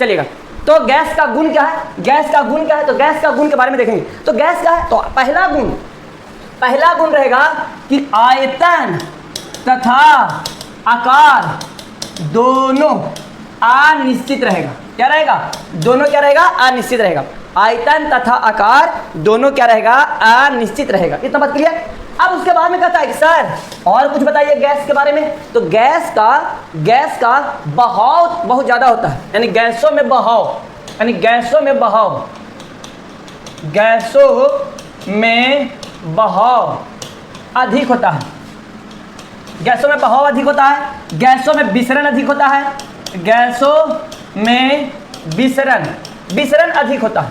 चलिएगा। तो गैस का गुण क्या है, गैस का गुण क्या है, तो गैस का गुण के बारे में देखेंगे। तो गैस क्या है, तो पहला गुण रहेगा कि आयतन तथा आकार दोनों अनिश्चित रहेगा। क्या रहेगा, दोनों क्या रहेगा, अनिश्चित रहेगा। आयतन तथा आकार दोनों क्या रहेगा, अनिश्चित रहेगा। इतना बात क्लियर। अब उसके बाद में कहता है कि सर और कुछ बताइए गैस के बारे में। तो गैस का बहाव बहुत ज्यादा होता है, यानी गैसों में बहाव अधिक होता है। गैसों में बहाव अधिक होता है, गैसों में विसरण अधिक होता है, गैसों में विसरण अधिक होता है।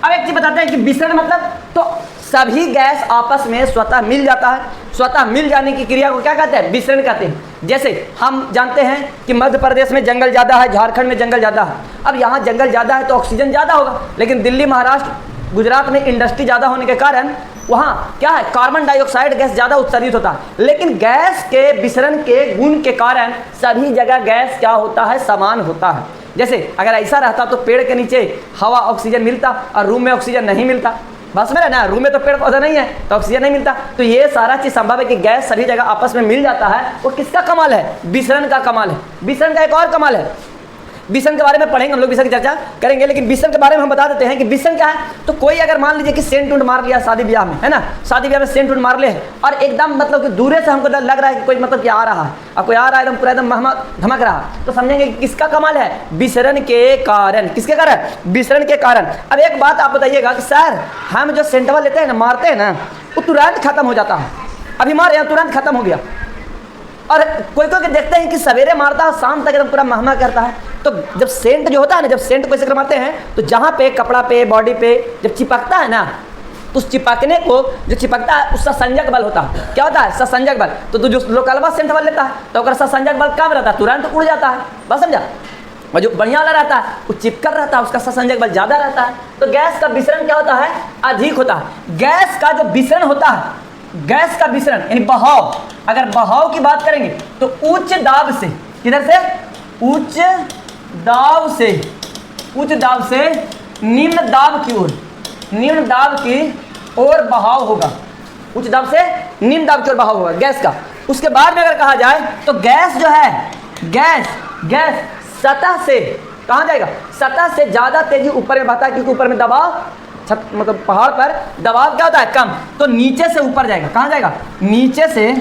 अब एक चीज बताते हैं कि विसरण मतलब, तो सभी गैस आपस में स्वतः मिल जाता है। स्वतः मिल जाने की क्रिया को क्या कहते हैं, विसरण कहते हैं। जैसे हम जानते हैं कि मध्य प्रदेश में जंगल ज़्यादा है, झारखंड में जंगल ज़्यादा है। अब यहाँ जंगल ज़्यादा है तो ऑक्सीजन ज़्यादा होगा, लेकिन दिल्ली, महाराष्ट्र, गुजरात में इंडस्ट्री ज़्यादा होने के कारण वहाँ क्या है, कार्बन डाइऑक्साइड गैस ज़्यादा उत्सर्जित होता है। लेकिन गैस के विसरण के गुण के कारण सभी जगह गैस क्या होता है, समान होता है। जैसे अगर ऐसा रहता तो पेड़ के नीचे हवा ऑक्सीजन मिलता और रूम में ऑक्सीजन नहीं मिलता। बस में ना, रूम में तो पेड़ पौधा नहीं है तो ऑक्सीजन नहीं मिलता। तो ये सारा चीज संभव है कि गैस सभी जगह आपस में मिल जाता है। वो किसका कमाल है, विसरण का कमाल है। विसरण का एक और कमाल है, विसरण के बारे में पढ़ेंगे हम लोग, विसरण की चर्चा करेंगे। लेकिन विसरण के बारे में हम बता देते हैं कि विसरण क्या है। तो कोई अगर मान लीजिए कि सेंट उंट मार लिया शादी ब्याह में, है ना, शादी ब्याह में सेंट उंट मार ले और एकदम मतलब कि दूरे से हमको लग रहा है कि कोई मतलब कि आ रहा है, और कोई आ रहा है एकदम पूरा एकदम धमक रहा, तो समझेंगे कि किसका कमाल है, विसरण के कारण। किसके कारण, विसरण के कारण। अब एक बात आप बताइएगा कि सर हम जो सेंटवा लेते हैं ना, मारते हैं ना, वो तुरंत खत्म हो जाता है। अभी मारे यहाँ तुरंत खत्म हो गया। और कोई कोई देखते हैं कि सवेरे मारता है, शाम तक एकदम पूरा महमा करता है। तो जब सेंट जो होता है ना, जब सेंट को ऐसे मारते हैं तो जहाँ पे कपड़ा पे, बॉडी पे जब चिपकता है ना, तो उस चिपकने को जो चिपकता है उसका संजक बल होता है। क्या होता है, ससंजक बल। तो जो लोकलवा सेंट बल लेता है तो अगर ससंजक बल कम रहता है, तुरंत उड़ जाता है। बस समझा। और जो बढ़िया वाला रहता है वो चिपकल रहता है, उसका ससंजक बल ज़्यादा रहता है। तो गैस का विसरण क्या होता है, अधिक होता है। गैस का जो विसरण होता है, गैस का विसरण यानी बहाव, अगर बहाव की बात करेंगे तो उच्च दाब से, किधर से, उच्च दाब से निम्न दाब की ओर बहाव होगा। उच्च दाब से निम्न दाब की ओर बहाव होगा गैस का। उसके बाद में अगर कहा जाए तो गैस जो है, गैस सतह से कहाँ जाएगा, सतह से ज़्यादा तेजी ऊपर में बहता है, क्योंकि ऊपर में दबाव, मतलब पहाड़ पर दबाव क्या होता है, कम। तो नीचे से ऊपर जाएगा। कहाँ जाएगा, नीचे से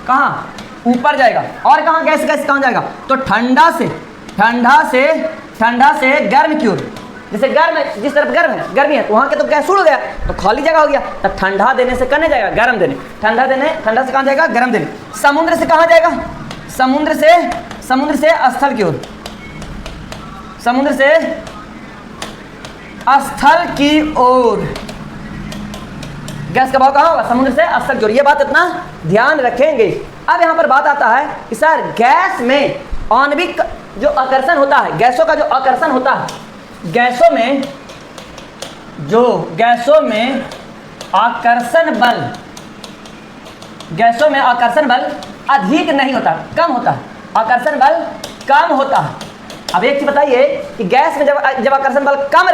कहाँ, ऊपर जाएगा। और कहाँ गैस कहाँ जाएगा, तो ठंडा से गर्म की ओर। जैसे गर्म है, जिस तरफ गर्मी है वहाँ के तो गैस उड़ गया तो खाली जगह हो गया, तो ठंडा देने से कहाँ जाएगा, गर्म देने। ठंडा से कहाँ जाएगा, गर्म देने। समुद्र से कहाँ जाएगा, समुद्र से स्थल की ओर। समुद्र से स्थल की ओर गैस का भाव कहाँ होगा, समुद्र से स्थल की ओर। ये बात इतना ध्यान रखेंगे। अब यहाँ पर बात आता है कि सर गैस में आणविक जो आकर्षण होता है, गैसों का जो आकर्षण होता है, गैसों में आकर्षण बल अधिक नहीं होता, कम होता है। आकर्षण बल कम होता है। अब एक चीज बताइए कि गैस में जब आकर्षण बल कम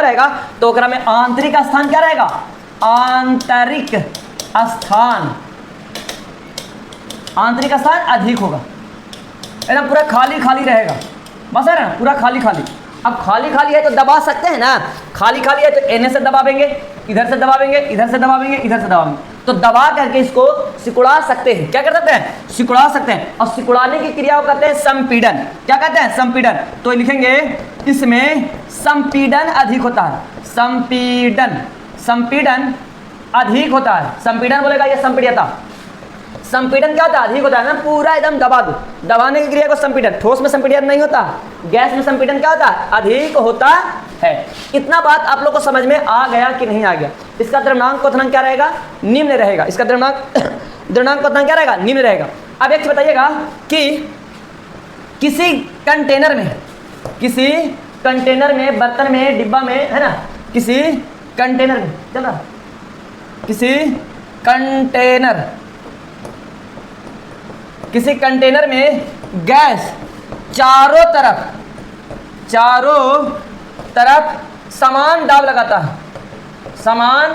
रहेगा, तो ओकरा में आंतरिक स्थान क्या रहेगा, आंतरिक स्थान अधिक होगा। एकदम पूरा खाली रहेगा। बस है ना, पूरा खाली। अब खाली है तो दबा सकते हैं ना, खाली है तो एने से दबावेंगे, इधर से दबावेंगे, तो दबा करके इसको सिकुड़ा सकते हैं। क्या कर सकते हैं, सिकुड़ा सकते हैं। और सिकुड़ाने की क्रिया को कहते हैं संपीड़न। क्या कहते हैं, संपीड़न। तो लिखेंगे इसमें संपीड़न अधिक होता है। संपीड़न अधिक होता है। संपीड़न बोलेगा ये संपीड़ितता। संपीड़न क्या होता है, अधिक होता है ना, पूरा एकदम दबा दो। दबाने की क्रिया को संपीड़न। ठोस में संपीड़न नहीं होता, गैस में संपीड़न क्या होता है, अधिक होता है। इतना बात आप लोग को समझ में आ गया कि नहीं आ गया। इसका द्रव्यमानक क्वथनांक क्या रहेगा, निम्न रहेगा। इसका द्रव्यमानक क्वथनांक क्या रहेगा, निम्न रहेगा। अब एक बताइएगा कि किसी कंटेनर में, बर्तन में, डिब्बा में, है ना, किसी कंटेनर में गैस चारों तरफ समान दाब लगाता है, समान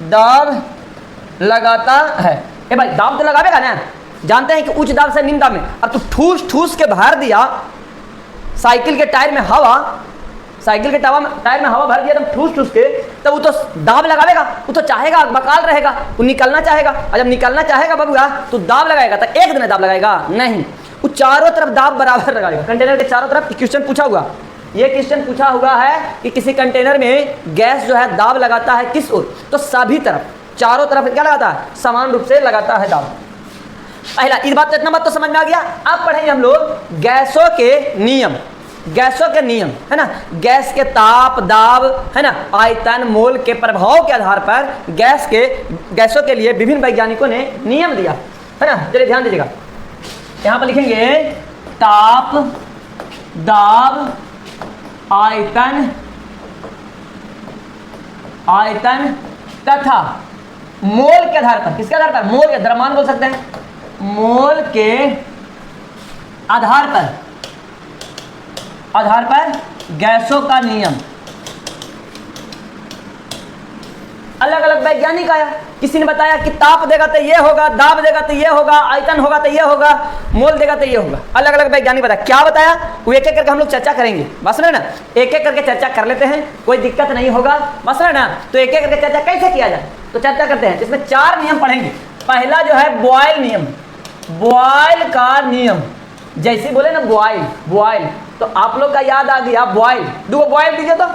दाब लगाता है। ए भाई दाब तो लगावेगा ना, जानते हैं कि उच्च दाब से निम्न दाब में। अब तू ठूस ठूस के भर दिया साइकिल के टायर में हवा, साइकिल के टायर में हवा भर दिया तुम ठूस ठूस के, तब वो तो दाब लगावेगा, वो तो चाहेगा बकाल रहेगा, वो निकलना चाहेगा, और जब निकलना चाहेगा बबुआ तो दाब लगाएगा, तो एक दिन दाब लगाएगा नहीं, वो चारों तरफ दाब बराबर लगाएगा। कंटेनर के चारों तरफ क्वेश्चन पूछा हुआ, ये क्वेश्चन पूछा हुआ है कि किसी कंटेनर में गैस जो है दाब लगाता है किस ओर, तो सभी तरफ, चारों तरफ क्या लगाता है, समान रूप से लगाता है दाब। पहला इस बात तो इतना बात तो समझ में आ गया। अब पढ़ेंगे हम लोग गैसों के नियम, गैसों के नियम है ना, गैस के ताप, दाब है ना, आयतन, मोल के प्रभाव के आधार पर गैसों के लिए विभिन्न वैज्ञानिकों ने नियम दिया है ना। चलिए ध्यान दीजिएगा, यहाँ पर लिखेंगे ताप, दाब, आयतन तथा मोल के आधार पर, किसके आधार पर, मोल के, द्रव्यमान बोल सकते हैं, मोल के आधार पर गैसों का नियम। अलग अलग वैज्ञानिक आया, किसी ने बताया कि ताप देगा तो ये होगा, दाब देगा तो ये होगा, आयतन होगा तो ये होगा, मोल देगा तो ये होगा। अलग अलग वैज्ञानिक बताया, क्या बताया वो एक एक करके हम लोग चर्चा करेंगे, बस में ना, एक एक करके चर्चा कर लेते हैं, कोई दिक्कत नहीं होगा, बस में ना। तो एक एक करके चर्चा कैसे किया जाए, तो चर्चा करते हैं। इसमें 4 नियम पढ़ेंगे। पहला जो है बॉयल नियम, बॉयल का नियम, जैसे बोले ना बॉयल, तो आप लोग का याद आ गया बॉयल, 2 बॉयल दीजिए, तो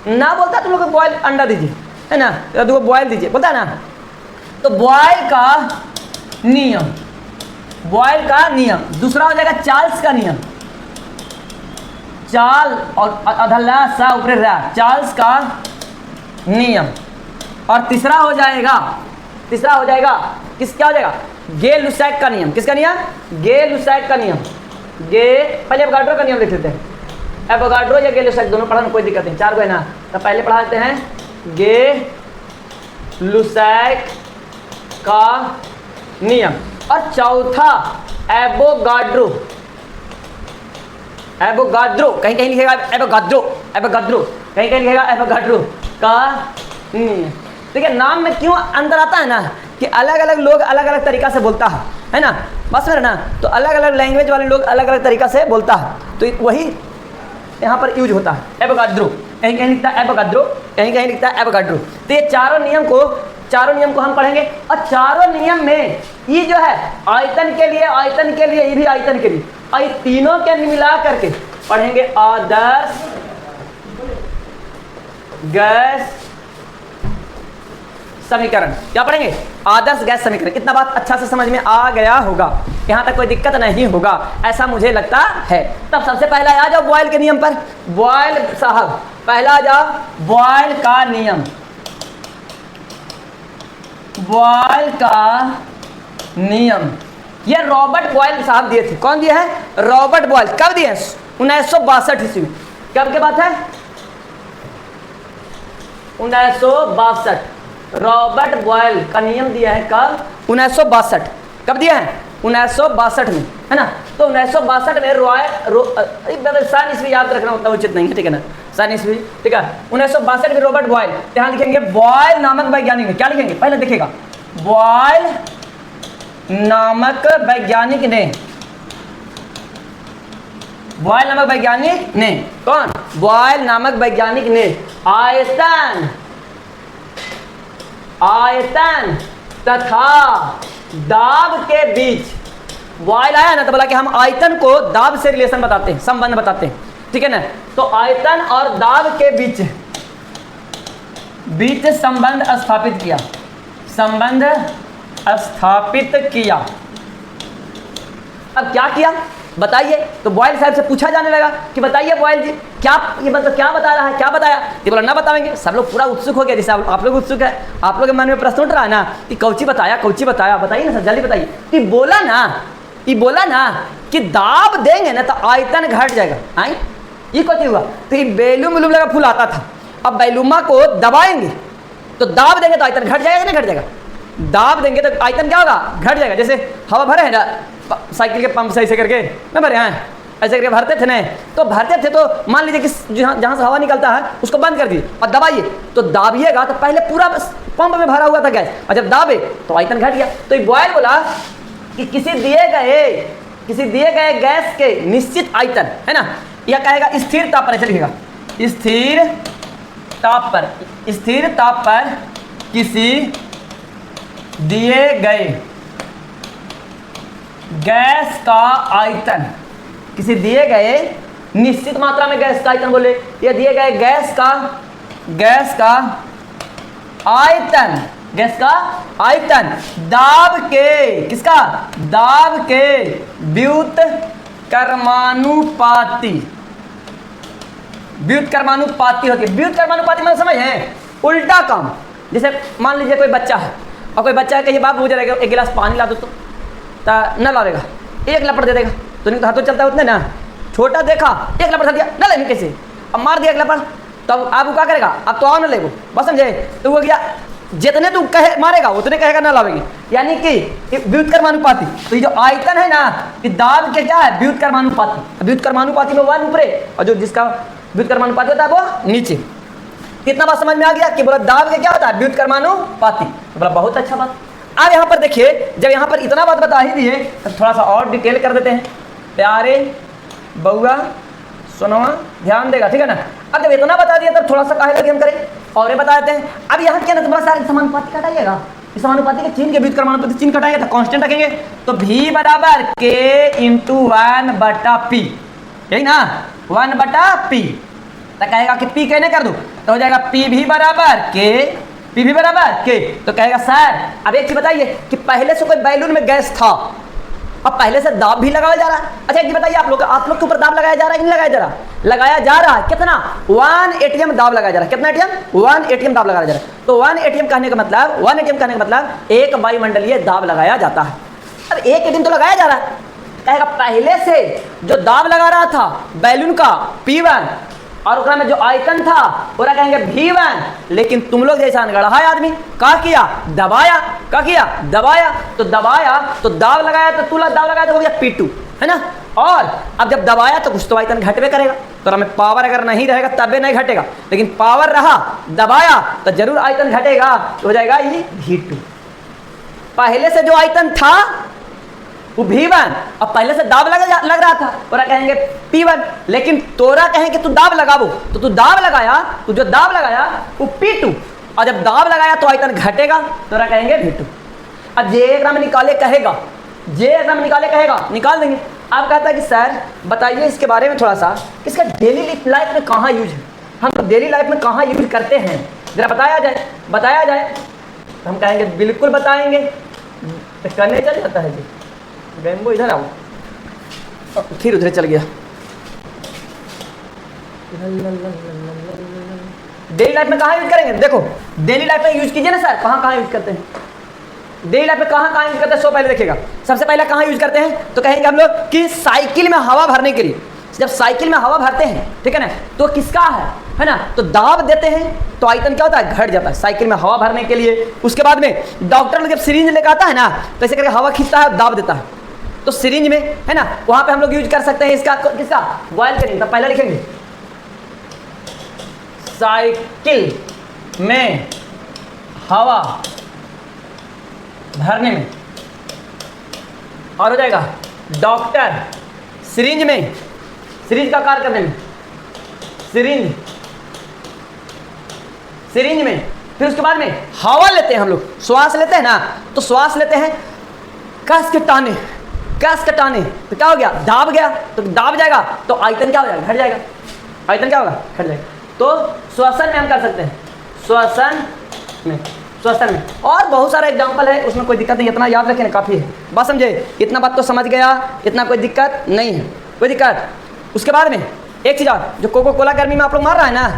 ना बोलता तुम लोग बॉयल अंडा दीजिए है ना, तो 2 बॉयल दीजिए बोलता है ना। तो बॉयल का नियम, दूसरा हो जाएगा चार्ल्स का नियम, चार्ल और अधल्ला सा ऊपर रहा, चार्ल्स का नियम। और तीसरा हो जाएगा क्या हो जाएगा, गे-लुसैक का नियम। किसका नियम, गे-लुसैक का नियम। पहले एवोगाड्रो का नियम लिख लेते हैं, एवोगाड्रो या गे-लुसैक दोनों पढ़ाना कोई दिक्कत नहीं, 4 को है ना, तो पहले पढ़ा देते हैं गे-लुसैक का नियम। और चौथा एवोगाड्रो, कहीं कहीं लिखेगा एवोगाड्रो, कहीं कहीं लिखेगा एवोगाड्रो का नियम। देखिए नाम में क्यों अंदर आता है ना, कि अलग अलग लोग अलग अलग तरीका से बोलता है ना, बस में ना, तो अलग अलग लैंग्वेज वाले लोग अलग अलग तरीका से बोलता है, तो वही यहाँ पर यूज होता है। एवोगाड्रो, कहीं कहीं लिखता है एवोगाड्रो, कहीं कहीं लिखता है एवोगाड्रो। तो ये चारों नियम को हम पढ़ेंगे। और चारों नियम में ये जो है आयतन के लिए, ये भी आयतन के लिए, और ये तीनों के मिला करके पढ़ेंगे आदर्श गैस समीकरण। क्या पढ़ेंगे, आदर्श गैस समीकरण। इतना बात अच्छा से समझ में आ गया होगा, यहाँ तक कोई दिक्कत नहीं होगा, ऐसा मुझे लगता है। तब सबसे पहला आ जाओ बॉयल के नियम पर। बॉयल साहब पहला आ जाओ, बॉयल का नियम, बॉयल का नियम ये रॉबर्ट बॉयल साहब दिए थे। कौन दिए हैं, रॉबर्ट बॉयल। कब दिए, 1962 ईस्वी। कब के बात है, 1962। रॉबर्ट बॉयल का नियम दिया है कब, 1962। कब दिया है, 1962 में, है ना। तो 1962 में सन ईस्वी याद रखना उतना उचित नहीं है, ठीक है ना, सन ईस्वी, ठीक है। 1962 में रॉबर्ट बॉयल, यहाँ लिखेंगे बॉयल नामक वैज्ञानिक ने, क्या लिखेंगे पहले देखिएगा, बॉयल नामक वैज्ञानिक ने, बॉयल नामक वैज्ञानिक ने, कौन, बॉयल नामक वैज्ञानिक ने आयतन तथा दाब के बीच, बॉयल आया ना तो बोला कि हम आयतन को दाब से रिलेशन बताते हैं, संबंध बताते हैं, ठीक है ना। तो आयतन और दाब के बीच संबंध स्थापित किया। अब क्या किया बताइए, तो बॉयल साहब से पूछा जाने लगा कि बताइए बॉयल जी क्या ये मतलब क्या बता रहा है, क्या बताया। ये बोला ना बताएंगे। सब लोग पूरा उत्सुक हो गया, जैसे आप लोग उत्सुक है, आप लोग के मन में प्रश्न उठ रहा है ना कि कौची बताया, बताइए ना सर, जल्दी बताइए। कि बोला ना कि दाब देंगे ना तो आयतन घट जाएगा। आई ये कौची हुआ, तो ये बैलूम लगा फूल आता था, अब बैलूमा को दबाएंगे तो दाब देंगे तो आयतन घट जाएगा, नहीं घट जाएगा, दाब देंगे तो आयतन क्या होगा, घट जाएगा। जैसे हवा भरे है ना साइकिल के पंप से ऐसे करके ना भरे हैं, ऐसे करके भरते थे ना, तो भरते थे तो मान लीजिए कि जहाँ से हवा निकलता है उसको बंद कर दिए और दबाइए, तो दाबिएगा तो पहले पूरा पंप में भरा हुआ था गैस, और जब दाबे तो आयतन घट गया। तो बॉयल बोला कि किसी दिए गए गैस के निश्चित आयतन है ना, यह कहेगा स्थिर ताप पर, ऐसे लिखेगा स्थिर ताप पर किसी दिए गए गैस का आयतन, किसी दिए गए निश्चित मात्रा में गैस का आयतन बोले, ये दिए गए गैस का आयतन दाब के, किसका, दाब के व्युत्क्रमानुपाती होती है। व्युत्क्रमानुपाती मतलब समझ है, उल्टा काम। जैसे मान लीजिए कोई बच्चा है और कोई बच्चा कहीं बाप पूछ रहेगा एक गिलास पानी ला दो तो न लाएगा, एक लपट दे देगा, तो नहीं तो हाथों चलता है उतने ना, छोटा देखा एक लपट दिया न लेने कैसे, अब मार दिया एक लपट, तब आप क्या करेगा, अब तो आओ ना ले वो, बस समझे, तो वो क्या जितने तू कहे मारेगा उतने कहेगा ना लावेगी, यानी कि व्युत्क्रमानुपाती। तो ये जो आयतन है ना, कि दाब के क्या है, व्युत्क्रमानुपाती। व्युत्क्रमानुपाती में 1 ऊपरे और जो जिसका व्युत्क्रमानुपाती होता है वो नीचे। कितना बात समझ में आ गया कि बोला दाब के क्या होता है, व्युत्क्रमानुपाती। तो बोला बहुत अच्छा बात। अब यहाँ पर देखिए, जब यहाँ पर इतना बात बता ही दिए तो थोड़ा सा और डिटेल कर देते हैं। प्यारे बउआ सुनवा ध्यान देगा, ठीक है ना। अब जब इतना बता दिया तब थोड़ा सा काहे लगे हम करें और ये बता देते हैं। अब यहाँ क्या ना तो बड़ा सारा समानुपाती कटाइएगा, इस समानुपाती के चिन्ह के व्युत्क्रमानुपाती चिन्ह कटाएंगे तो कांस्टेंट रखेंगे, तो v बराबर k इंटू 1/p, यही ना 1/p। तो कहेगा कि p कहने कर दो तो हो जाएगा pv बराबर k, तो कहेगा सर अब एक चीज बताइए कि पहले से कोई बैलून में गैस था, अब पहले से दाब भी लगाया जा रहा है। अच्छा एक चीज बताइए, आप लोग के ऊपर दाब लगाया जा रहा है कि नहीं लगाया जा रहा, लगाया जा रहा है। कितना 1 atm दाब लगाया जा रहा है, कितना एटीएम 1 atm दाब लगाया जा रहा है। तो 1 atm कहने का मतलब एक वायुमंडलीय दाब लगाया जाता है। अब 1 atm तो लगाया जा रहा है, कहेगा पहले से जो दाब लगा रहा था बैलून का P1 और उसमें जो आयतन था पूरा कहेंगे V1, लेकिन तुम लोग जैसा अनगढ़ा आदमी क्या किया, दबाया, तो दाब लगाया तो तुला दाब लगाया तो हो गया P2, है ना। और अब जब दबाया तो कुछ तो आयतन घटवे करेगा, तो हमें पावर अगर नहीं रहेगा तबे नहीं घटेगा, लेकिन पावर रहा दबाया तो जरूर आयतन घटेगा, तो हो जाएगा ये V2। पहले से जो आयतन था वो V1 और पहले से दाब लग रहा था, तोरा कहेंगे P1, लेकिन तोरा कहें कि तू दाब लगाबो तो तू दाब लगाया, तू जो दाब लगाया वो P2, और जब दाब लगाया तो आयतन घटेगा, तोरा कहेंगे V2। अब जे में निकाले कहेगा, निकाल देंगे। आप कहता है कि सर बताइए इसके बारे में थोड़ा सा, इसका डेली लाइफ में कहाँ यूज है, हम डेली लाइफ में कहाँ यूज करते हैं, जरा बताया जाए। तो हम कहेंगे बिल्कुल बताएंगे, तो करने चल जाता है जी। रेनबो इधर आओ, फिर उधर चल गया। डेली लाइफ में कहाँ यूज करेंगे, देखो डेली लाइफ में यूज कीजिए ना सर, कहाँ यूज करते हैं डेली लाइफ में, कहाँ यूज करते हैं। सो पहले देखिएगा, सबसे पहले कहाँ यूज करते हैं, तो कहेंगे हम लोग कि साइकिल में हवा भरने के लिए। जब साइकिल में हवा भरते हैं, ठीक है ना, तो किसका है ना, तो दाब देते हैं तो आयतन क्या होता है, घट जाता है साइकिल में हवा भरने के लिए। उसके बाद में डॉक्टर लोग जब सिरिंज लेकर आता है ना, तो ऐसे करके हवा खींचता है, दाब देता है, तो सिरिंज में है ना, वहां पे हम लोग यूज कर सकते हैं इसका, किसका, बॉयल करेंगे। तो पहले लिखेंगे साइकिल में हवा भरने में, और हो जाएगा डॉक्टर सिरिंज में, सिरिंज का कार्य करने में, सिरिंज में। फिर उसके बाद में हवा लेते हैं हम लोग, श्वास लेते हैं ना, तो श्वास लेते हैं कस के टाने, तो क्या हो गया, दाब गया, तो दाब जाएगा तो आयतन क्या हो जाएगा, घट जाएगा, आयतन क्या होगा, घट जाएगा। तो श्वसन में हम कर सकते हैं, श्वसन में और बहुत सारा एग्जांपल है, उसमें कोई दिक्कत नहीं, इतना याद रखें काफ़ी है, बस समझे, इतना बात तो समझ गया, इतना कोई दिक्कत नहीं है, कोई दिक्कत। उसके बाद में एक चीज़ और, जो कोको कोला गर्मी में आप लोग मार रहा है ना,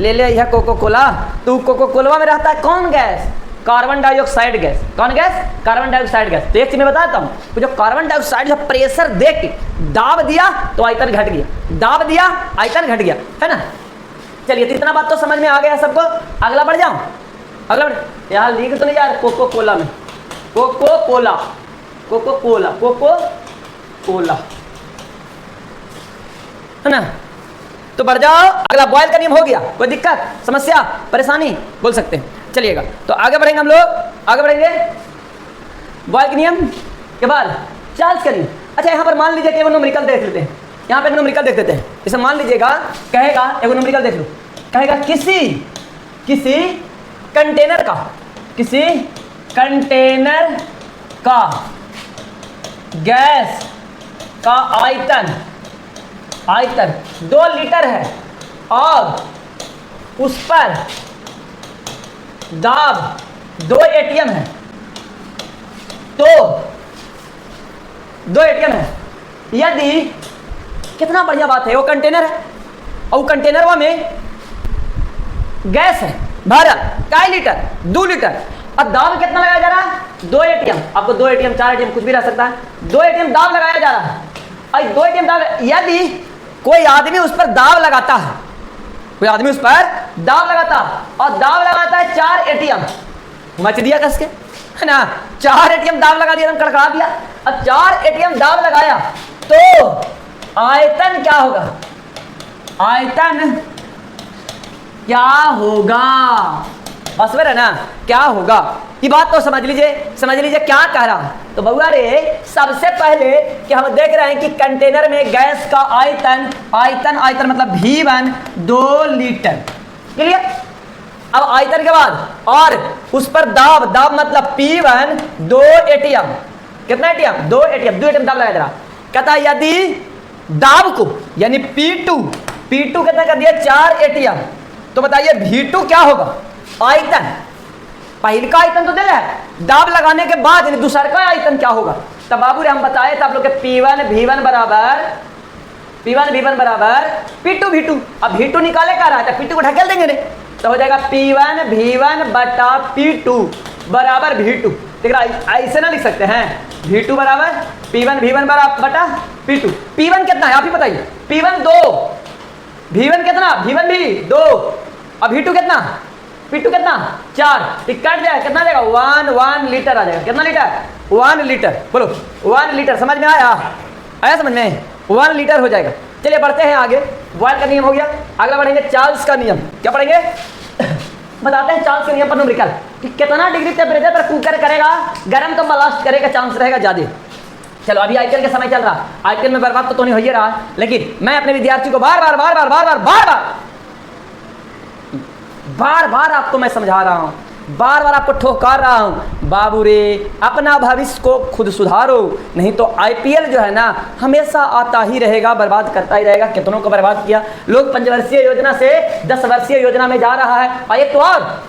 ले यह कोको कोला, तो कोको कोला में रहता है कौन गैस, कार्बन डाइऑक्साइड गैस। कौन गैस, कार्बन डाइऑक्साइड गैस। तो एक चीज मैं बताता हूँ, तो जो कार्बन डाइऑक्साइड जब प्रेशर दे के दाब दिया तो आयतन घट गया, दाब दिया आयतन घट गया, है ना। चलिए तो इतना बात तो समझ में आ गया सबको, अगला बढ़ जाऊँ, अगला बढ़, यहाँ लिख तो नहीं यार कोको कोला में, Coca Cola, Coca Cola, Coca Cola, है ना। तो बढ़ जाओ, अगला बॉयल का नियम हो गया। कोई दिक्कत, समस्या, परेशानी बोल सकते हैं। चलिएगा, तो आगे बढ़ेंगे हम लोग, आगे बढ़ेंगे। बॉयल के नियम के बाद चार्ल्स का नियम। अच्छा, यहाँ पर मान लीजिए कि न्यूमेरिकल देख लेते हैं, यहाँ पे न्यूमेरिकल देख लेते हैं। इसे मान लीजिएगा, कहेगा एगो न्यूमेरिकल देख लो, कहेगा किसी कंटेनर का, किसी कंटेनर का गैस का आयतन 2 लीटर है और उस पर दाब 2 एटीएम है, तो 2 एटीएम है। यदि, कितना बढ़िया बात है, वो कंटेनर है और कंटेनर में गैस है भरा 2.5 लीटर, 2 लीटर, और दाब कितना लगाया जा रहा है? 2 एटीएम। आपको 2 एटीएम, 4 एटीएम कुछ भी रह सकता है। 2 एटीएम दाब लगाया जा रहा है और 2 एटीएम दाब, यदि कोई आदमी उस पर दाब लगाता है, कोई आदमी उस पर दाब लगाता और दाब लगाता है 4 एटीएम, मच दिया कस के, है ना। 4 एटीएम दाब लगा दिया, कड़कड़ा दिया। अब 4 एटीएम दाब लगाया तो आयतन क्या होगा? आयतन क्या होगा? बस है ना, क्या होगा? ये बात तो समझ लीजिए क्या कह रहा है। तो बउआ रे, सबसे पहले कि हम देख रहे हैं कि कंटेनर में गैस का आयतन मतलब V1 2 लीटर, क्लियर। अब आयतन के बाद और उस पर दाब मतलब P1 2 एटीएम, कितना एटीएम? 2 एटीएम, 2 एटीएम दाब लगाया जरा। कहता है यदि दाब को यानी P2 कितना कर दिया? 4 एटीएम, तो बताइए V2 क्या होगा? आयतन, पहले का आयतन तो दे रहा है, दाब लगाने के बाद यानी दूसरा का आयतन क्या होगा? तब बाबू रे हम बताए थे आप लोग के P1 V1 बराबर P2 V2। अब V2 निकाले का रहा है, तो P2 को ढकेल देंगे, तो हो जाएगा P1 V1 बटा P2 बराबर V2। देख रहा, ऐसे ना लिख सकते हैं, V2 बराबर P1 V1 बटा P2। P1 कितना है आप ही बताइए? P1 2, V1 कितना? V1 भी 2, अब V2 कितना? P2 कितना? 4। कट जाए, कितना देगा? 1 लीटर आ जाएगा। कितना लीटर? 1 लीटर। बोलो 1 लीटर, समझ में आया समझ में? 1 लीटर हो जाएगा। चलिए बढ़ते हैं आगे। बॉयल का नियम हो गया, अगला बढ़ेंगे चार्ल्स का नियम। क्या पढ़ेंगे? बताते हैं चार्ल्स के नियम पर न्यूमेरिकल कि कितना डिग्री टेम्परेचर पर कुकर करेगा गर्म, तो ब्लास्ट करेगा चांस रहेगा ज्यादा। चलो अभी आईपीएल का समय चल रहा, आईपीएल में बर्बाद तो नहीं हो ही रहा, लेकिन मैं अपने विद्यार्थी को बार बार आपको मैं समझा रहा हूं, बार बार आपको ठोकर रहा हूं, बाबू रे अपना भविष्य को खुद सुधारो, नहीं तो आईपीएल जो है ना हमेशा आता ही रहेगा, बर्बाद करता ही रहेगा। कितनों को बर्बाद किया लोग, 5 वर्षीय योजना से 10 वर्षीय योजना में जा रहा है। और एक तो और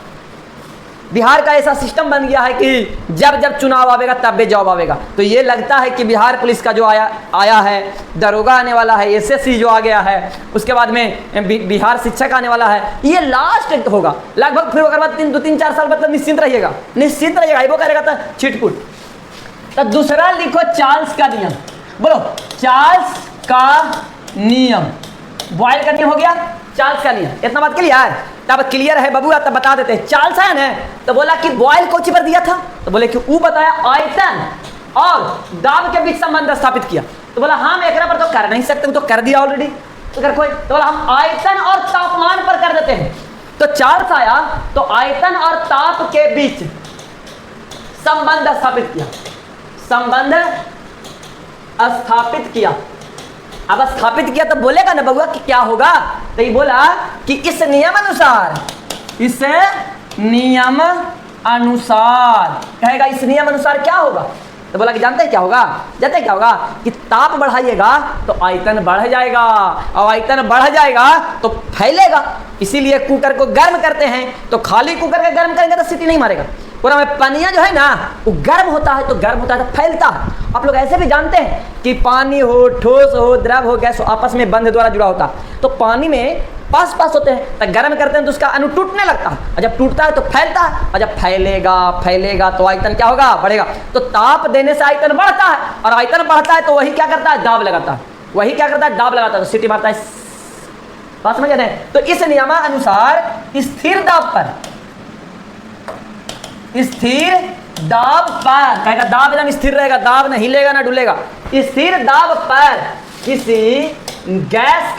बिहार का ऐसा सिस्टम बन गया है कि जब जब चुनाव आवेगा तब भी जॉब आवेगा। तो ये लगता है कि बिहार पुलिस का जो आया है, दरोगा आने वाला है, एसएससी जो आ गया है, उसके बाद में बिहार शिक्षक आने वाला है, ये लास्ट होगा लगभग। फिर अगर बाद 2-3-4 साल मतलब निश्चिंत रहिएगा, वो करेगा तो छिटपुट। तो दूसरा लिखो चार्ल्स का नियम। बोलो चार्ल्स का नियम। बॉयल का नियम हो गया, चार्ल्स का नियम। इतना बात क्लियर? तब क्लियर है बबुआ, तब बता देते हैं। चार्ल्स है ना, तो बोला कि बॉयल को पर दिया था, तो बोले कि वो बताया आयतन और दाब के बीच संबंध स्थापित किया। तो बोला हम एक पर तो कर नहीं सकते, तो कर दिया ऑलरेडी, तो कर कोई, तो बोला हम आयतन और तापमान पर कर देते हैं। तो चार्ल्स आया तो आयतन और ताप के बीच संबंध स्थापित किया। अब स्थापित किया तो बोलेगा ना बबुआ कि क्या होगा? तो ये बोला कि इस नियम अनुसार कहेगा, इस नियम अनुसार क्या होगा? तो बोला कि जानते हैं क्या होगा? कि ताप बढ़ाइएगा तो आयतन बढ़ जाएगा, और आयतन बढ़ जाएगा तो फैलेगा। इसीलिए कुकर को गर्म करते हैं, तो खाली कुकर के गर्म करेंगे तो सीटी नहीं मारेगा। पूरा में पानिया जो है ना वो गर्म होता है तो फैलता है। आप लोग ऐसे भी जानते हैं कि पानी हो, ठोस हो, द्रव हो, गैस हो, आपस में बंध द्वारा जुड़ा होता है। तो पानी में पास होते हैं, तो गर्म करते हैं तो उसका अणु टूटने लगता है, और जब टूटता है तो फैलता है, और जब फैलेगा तो आयतन क्या होगा? बढ़ेगा। तो ताप देने से आयतन बढ़ता है, और आयतन बढ़ता है तो वही क्या करता है? दाब लगाता है। तो सीटी मारता है। बात समझ रहे हैं? तो इस नियमानुसार स्थिर दाब पर, कहेगा दाब एकदम स्थिर रहेगा, दाब नहीं हिलेगा ना डुलेगा। स्थिर दाब पर किसी गैस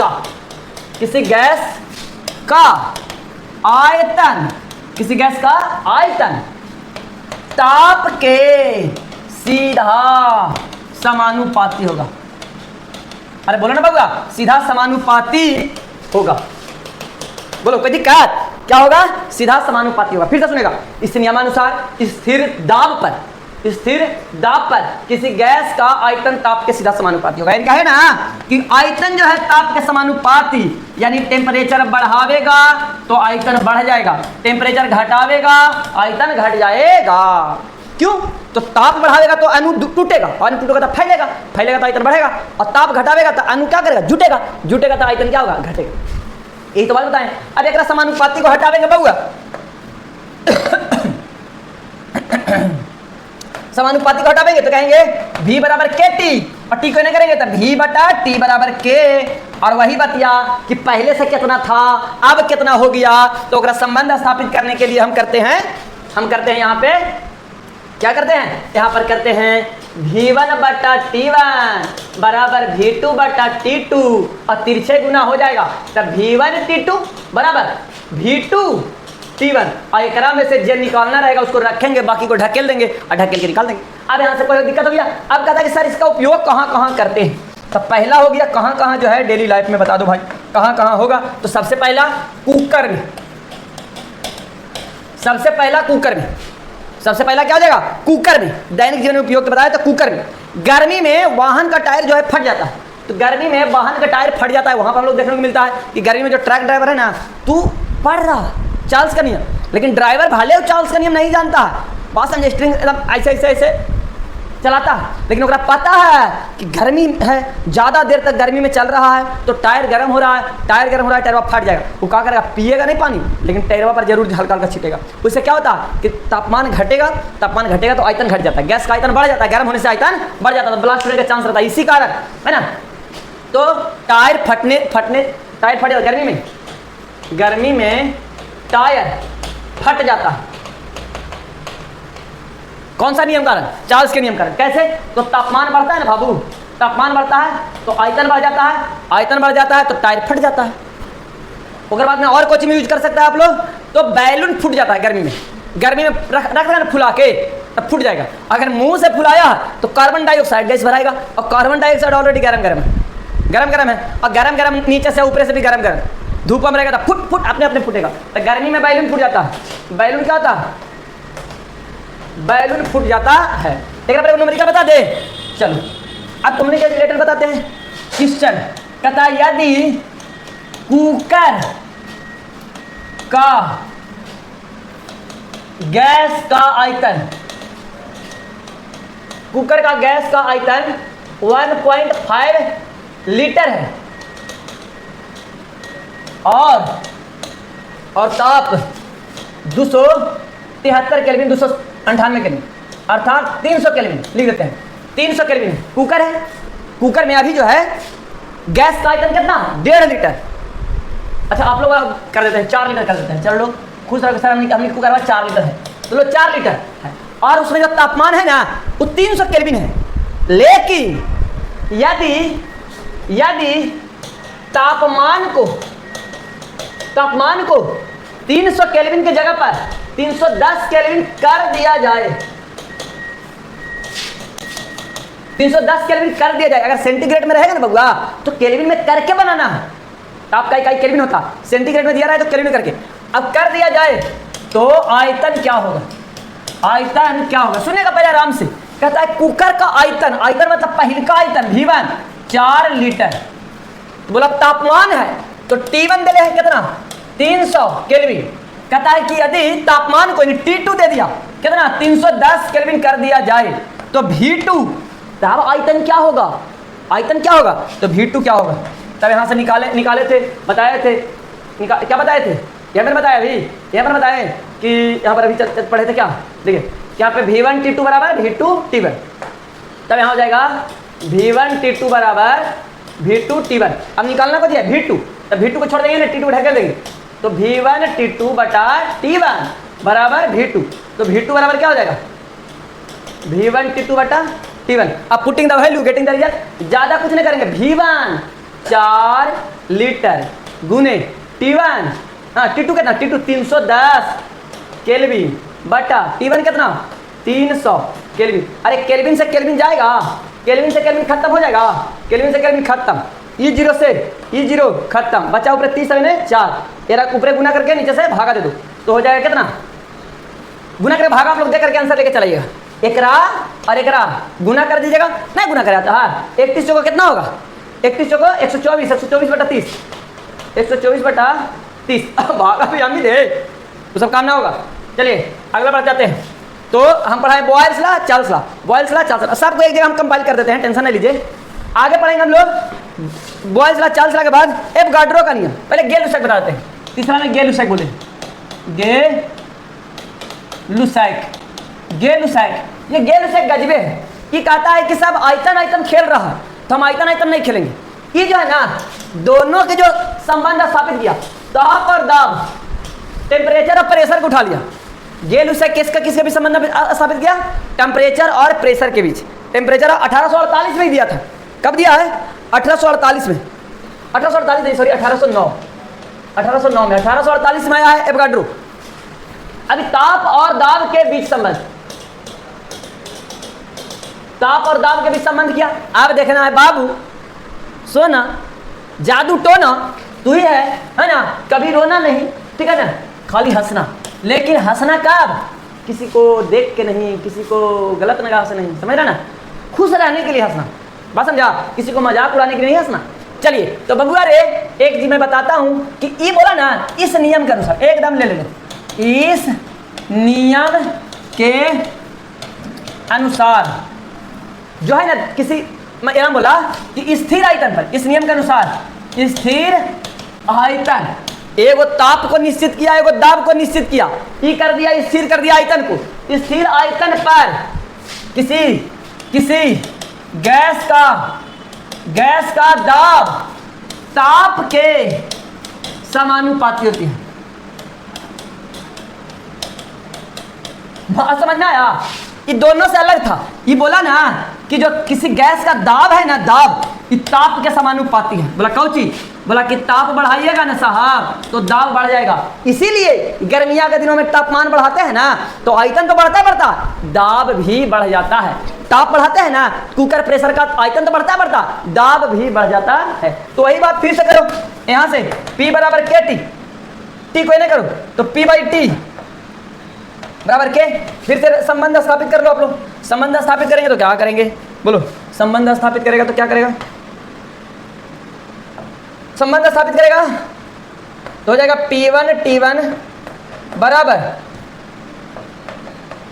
का आयतन, किसी गैस का आयतन ताप के सीधा समानुपाती होगा। अरे बोलो ना बउआ, सीधा समानुपाती होगा। बोलो कोई दिक्कत? क्या होगा? सीधा समानुपाती होगा। फिर से सुनेगा, इस नियमानुसार स्थिर दाब पर किसी गैस का आयतन ताप के सीधा समानुपाती होगा। इनका है ना कि आयतन जो है ताप के समानुपाती, यानी टेम्परेचर बढ़ावेगा तो आयतन बढ़ जाएगा, टेम्परेचर घटावेगा आयतन घट जाएगा। क्यों? तो ताप बढ़ावेगा तो अणु टूटेगा, अणु टूटेगा तो फैलेगा, फैलेगा तो आयतन बढ़ेगा, और ताप घटावेगा तो अणु क्या करेगा? जुटेगा, जुटेगा तो आयतन क्या होगा? घटेगा। यही तो बात बताएं। अब एक समानुपाती को हटावेंगे बउआ, समानुपाती को हटावेंगे तो कहेंगे V बराबर के टी, और टी को नहीं करेंगे तो V बटा टी बराबर के। और वही बतिया कि पहले से कितना था अब कितना हो गया, तो अगर संबंध स्थापित करने के लिए हम करते हैं यहाँ पे क्या करते हैं, यहाँ पर करते हैं V1 बटा T1 बराबर V2 बटा T2, और तिरछे गुना हो जाएगा तब V1 T2 बराबर V2 T1, और एक में से जो निकालना रहेगा उसको रखेंगे, बाकी को ढकेल देंगे और ढकेल के निकाल देंगे। अब यहाँ से कोई दिक्कत हो गया? अब कहता है कि सर इसका उपयोग कहाँ करते हैं। तो पहला हो गया कहाँ जो है डेली लाइफ में, बता दो भाई कहाँ होगा। तो सबसे पहला कुकर में, सबसे पहला क्या हो जाएगा? कुकर में। दैनिक जीवन में उपयोग तो बताया, तो कुकर में। गर्मी में वाहन का टायर जो है फट जाता है, तो गर्मी में वाहन का टायर फट जाता है, वहां पर हम लोग देखने को मिलता है कि गर्मी में जो ट्रक ड्राइवर है ना, तू पढ़ रहा चार्ल्स का नियम, लेकिन ड्राइवर भाले चार्ल्स का नियम नहीं जानता है, बस स्टीयरिंग एकदम ऐसे चलाता है, लेकिन उसका पता है कि गर्मी है, ज़्यादा देर तक गर्मी में चल रहा है तो टायर गर्म हो रहा है, टायरवा फट जाएगा। वो क्या करेगा? पिएगा नहीं पानी, लेकिन टायरवा पर जरूर हल्का छिटेगा। उससे क्या होता है कि तापमान घटेगा तो आयतन घट जाता है, गैस का आयतन बढ़ जाता है, गर्म होने से आयतन बढ़ जाता है, तो ब्लास्ट होने का चांस रहता है। इसी कारण है ना, तो टायर फट जाता है गर्मी में टायर फट जाता है। कौन सा नियम कारण? चार्ल्स के नियम कारण। कैसे? तो तापमान बढ़ता है ना बाबू, तापमान बढ़ता है तो आयतन बढ़ जाता है, तो टायर फट जाता है। अगर बाद में और कुछ में यूज कर सकता है आप लोग, तो बैलून फूट जाता है गर्मी में रख ना फुला के, तब फूट जाएगा। अगर मुंह से फुलाया तो कार्बन डाइऑक्साइड गैस भराएगा, और कार्बन डाइऑक्साइड ऑलरेडी गरम है, और गरम नीचे से ऊपर से भी गरम धूप में रहेगा तो फुट अपने फूटेगा। तो गर्मी में बैलून फूट जाता है। बैलून क्या होता है? बैलून फूट जाता है। एक बार न्यूमेरिकल बता दे। चलो अब तुमने क्या रिलेटेड बताते हैं। क्वेश्चन कहता है यदि कुकर का गैस का आयतन 1.5 लीटर है और ताप 273 केल्विन, 298 केल्विन, अर्थात 300 केल्विन लिख देते हैं। 300 केल्विन कुकर है। कुकर में अभी जो है गैस का आयतन कितना? 1.5 लीटर। अच्छा आप लोग कर देते हैं 4 लीटर कर देते हैं। चलो लोग खुश रहो सर, हमने कुकर में 4 लीटर है, तो लो 4 लीटर है, और उसमें जो तापमान है ना वो 300 केल्विन है। लेकिन यदि तापमान को 300 केल्विन की जगह पर 310 केल्विन कर दिया जाए, 310 केल्विन कर दिया जाए। अगर सेंटीग्रेड में रहेगा ना बउआ तो केल्विन में करके बनाना है, ताप का इकाई केल्विन होता, सेंटीग्रेड में दिया रहा है तो केल्विन में करके अब कर दिया जाए तो आयतन क्या होगा? सुनिएगा पहले आराम से। कहता है कुकर का आयतन मतलब पहले का आयतन V1 4 लीटर, तो बोला तापमान है तो T1 दे है कितना? 300 केल्विन। कहता है कि यदि तापमान को T2 दे दिया कितना? 310 केल्विन कर दिया जाए तो V2 तब आयतन क्या होगा? तो V2 क्या होगा? तब यहाँ से निकाले थे, बताए थे, क्या बताए थे? यहाँ पर बताया कि यहाँ पर अभी पढ़े थे क्या? देखिए यहाँ पे V1 T2 बराबर V2 T1, तब यहाँ हो जाएगा V1 T2 बराबर V2 T1। अब निकालना को दिया V2, तो V2 को छोड़ देंगे ना, T2 ढकेल देंगे, तो V1 T2 बटा T1 बराबर V2, तो V2 बराबर क्या हो जाएगा? V1 T2 बटा T1। अब putting the value getting the result, ज़्यादा कुछ नहीं करेंगे। V1 4 लीटर गुने T1, हाँ T2 कितना, T2 310 केल्विन बटा T1 कितना 300 केल्विन। अरे केल्विन से केल्विन जाएगा, केल्विन से केल्विन खत्म हो जाएगा, केल्विन से केल्विन खत्म, E0 से E0 खत्म, बचा ऊपर 30 में 4, तेरा ऊपर गुना करके नीचे से भागा दे दो तो हो जाएगा कितना, गुना करके भागा आप लोग दे करके आंसर लेके चलाइएगा। एकरा और एकरा गुना कर दीजिएगा, नहीं गुना कराया था हाँ 31 चौको कितना होगा, 31 चौको 124, 124 बटा 30, 124 बटा 30, भागा भी हम ही दे तो सब काम ना होगा। चलिए अगला बढ़ जाते हैं। तो हम पढ़ाएं Boyle's law, Charles law, Boyle's law, Charles law, सबको एक जगह हम कंपाइल कर देते हैं, टेंशन नहीं लीजिए। आगे पढ़ेंगे हम लोग बॉयल्स लॉ, चार्ल्स लॉ के बाद एवोगाड्रो का नियम। पहले गे लुसैक बता देते हैं, तीसरा में गे लुसैक बोले, गे लुसैक, गे लुसैक, ये गे लुसैक गजबे है। ये कहता है कि सब आयतन आयतन खेल रहा है तो हम आयतन आयतन नहीं खेलेंगे। ये जो है ना दोनों के जो संबंध स्थापित किया, ताप और दाब, टेम्परेचर और प्रेशर को उठा लिया। गे लुसैक किसका किसके भी संबंध स्थापित किया, टेम्परेचर और प्रेशर के बीच। टेम्परेचर 1848 में ही दिया था, कब दिया है 1848 में, 1848 नहीं सॉरी 1809, 1809 में, 1848 में आया है एवोगाड्रो। अभी ताप और दाब के बीच संबंध, ताप और दाब के बीच संबंध किया। अब देखना है बाबू सोना जादू टोना तू ही है ना, कभी रोना नहीं, ठीक है ना, खाली हंसना, लेकिन हंसना कब, किसी को देख के नहीं, किसी को गलत निगाह से नहीं, समझ रहा ना, खुश रहने के लिए हंसना, बात समझा, किसी को मजाक उड़ाने के लिए नहीं हंसना। चलिए तो बबुआ रे एक चीज मैं बताता हूं कि ये बोला ना इस नियम के अनुसार, एकदम ले लो, इस नियम के अनुसार जो है ना, किसी मैं यहाँ बोला कि स्थिर आयतन पर, इस नियम के अनुसार स्थिर आयतन, एगो ताप को निश्चित किया, एगो दाब को निश्चित किया, ये कर दिया, स्थिर कर दिया आयतन को। स्थिर आयतन पर किसी गैस का दाब ताप के समानुपाती होती है। बात समझ में आया, ये दोनों से अलग था। ये बोला ना कि जो किसी गैस का दाब है ना, दाब ये ताप के समानुपाती है। बोला कौची, बोला कि ताप बढ़ाइएगा ना साहब तो दाब बढ़ जाएगा। इसीलिए गर्मिया के दिनों में तापमान बढ़ाते हैं ना तो आयतन तो बढ़ता दाब भी बढ़ जाता है। ताप बढ़ाते हैं ना, कुकर प्रेशर का आयतन तो बढ़ता दाब भी बढ़ जाता है। तो वही बात फिर से करो, यहाँ से P बराबर के टी कोई नहीं करो तो P बाई टी बराबर के, फिर से संबंध स्थापित कर लो आप लोग। संबंध स्थापित करेंगे तो क्या करेंगे, बोलो संबंध स्थापित करेगा तो क्या करेगा, संबंध स्थापित करेगा तो हो जाएगा P1 T1 बराबर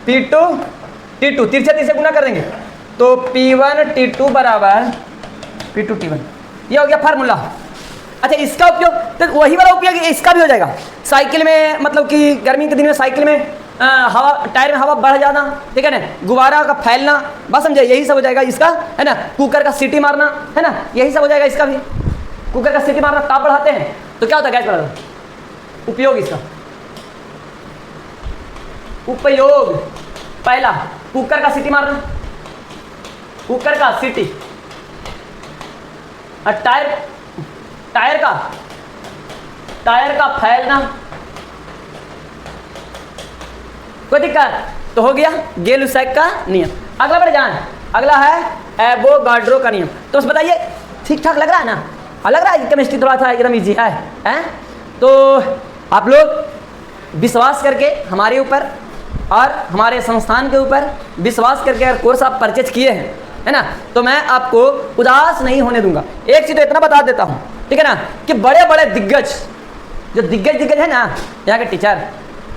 P2 T2, तीसरे से गुना कर देंगे तो P1 T2 बराबर P2 T1, ये हो गया फार्मूला। अच्छा इसका उपयोग तो वही वाला उपयोग इसका भी हो जाएगा। साइकिल में मतलब कि गर्मी के दिन में साइकिल में हवा, टायर में हवा बढ़ जाना, ठीक है ना, गुब्बारा का फैलना, बस समझे, यही सब हो जाएगा इसका, है ना। कुकर का सीटी मारना, है ना, यही सब हो जाएगा इसका भी। कुकर का सीटी मारना ताप बढ़ाते हैं तो क्या होता है, गैस बढ़ाता। उपयोग इसका, उपयोग पहला कुकर का सीटी मारना, कुकर का सीटी, और टायर का फैलना, कोई दिक्कत तो हो गया गे लुसैक का नियम। अगला बढ़ जाए, अगला है एवोगाड्रो का नियम। तो बताइए ठीक ठाक लग रहा है ना, लग रहा है केमिस्ट्री थोड़ा सा एकदम ईजी है? तो आप लोग विश्वास करके हमारे ऊपर और हमारे संस्थान के ऊपर विश्वास करके अगर कोर्स आप परचेज किए हैं, है ना, तो मैं आपको उदास नहीं होने दूंगा। एक चीज़ तो इतना बता देता हूँ, ठीक है ना, कि बड़े बड़े दिग्गज, जो दिग्गज है ना यहाँ के टीचर,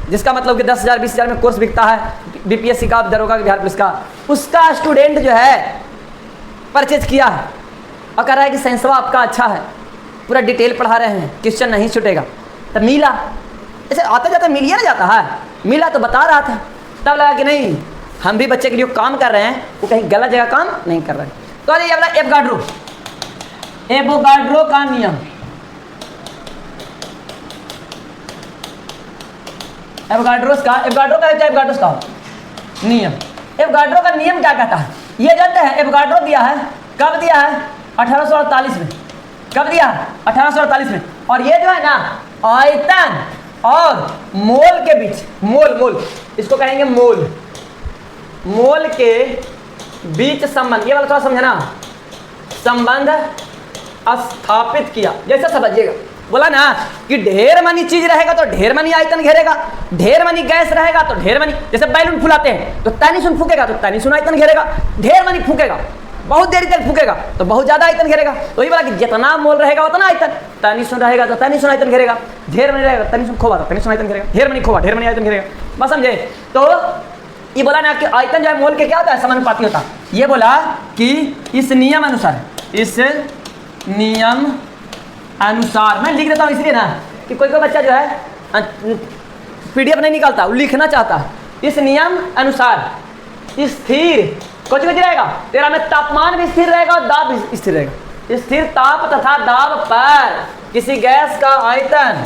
जिसका मतलब कि 10,000 20,000 में कोर्स बिकता है, बीपीएससी का, दरोगा का, बिहार पुलिस का, उसका स्टूडेंट जो है परचेज किया है और कह रहा है कि साइंसवा आपका अच्छा है, पूरा डिटेल पढ़ा रहे हैं, क्वेश्चन नहीं छूटेगा। तो मिला, ऐसे आता जाता मिलिए ना जाता है, मिला तो बता रहा था, तब लगा कि नहीं हम भी बच्चे के लिए काम कर रहे हैं, वो कहीं गलत जगह काम नहीं कर रहे हैं। तो ये वाला एवोगाड्रो का नियम, एवोगाड्रो का नियम, एवोगाड्रो का नियम क्या कहता है ये जानते हैं? एवोगाड्रो दिया है, कब दिया है? 1848 में। कब दिया? 1848 में। और ये जो है ना आयतन और मोल के बीच, मोल इसको कहेंगे मोल के बीच संबंध, ये वाला थोड़ा समझना, संबंध स्थापित किया। जैसे समझिएगा, बोला ना कि ढेर मनी चीज रहेगा तो ढेर मनी आयतन घेरेगा, ढेर मनी गैस रहेगा तो ढेर मनी, जैसे बैलून फुलाते हैं तो तैनीसुन फूकेगा तो तैनीसुन आयतन घेरेगा, ढेर मनी फूकेगा, बहुत देरी तक फूकेगा तो बहुत ज्यादा आयतन घेरेगा। तो ये बोला कि जितना मोल रहेगा उतना आयतन, तैनीसुन रहेगा तो तैनीसुन आयतन घेरेगा, ढेर मनी रहेगा तैनीसुन खोवा तो तैनीसुन आयतन घेरेगा, ढेर मनी खोवा ढेर मनी आयतन घेरेगा। बस समझे? तो ये बोला ना कि आयतन जो है मोल के क्या होता है? समानुपाती होता है। ये बोला कि इस नियम अनुसार, इस नियम अनुसार, मैं लिख देता हूँ इसलिए ना कि कोई बच्चा जो है पीडीएफ नहीं निकालता, वो लिखना चाहता है। इस नियम अनुसार स्थिर कुछ रहेगा तेरा में तापमान भी स्थिर रहेगा और दाब भी स्थिर रहेगा। स्थिर ताप तथा दाब पर किसी गैस का आयतन,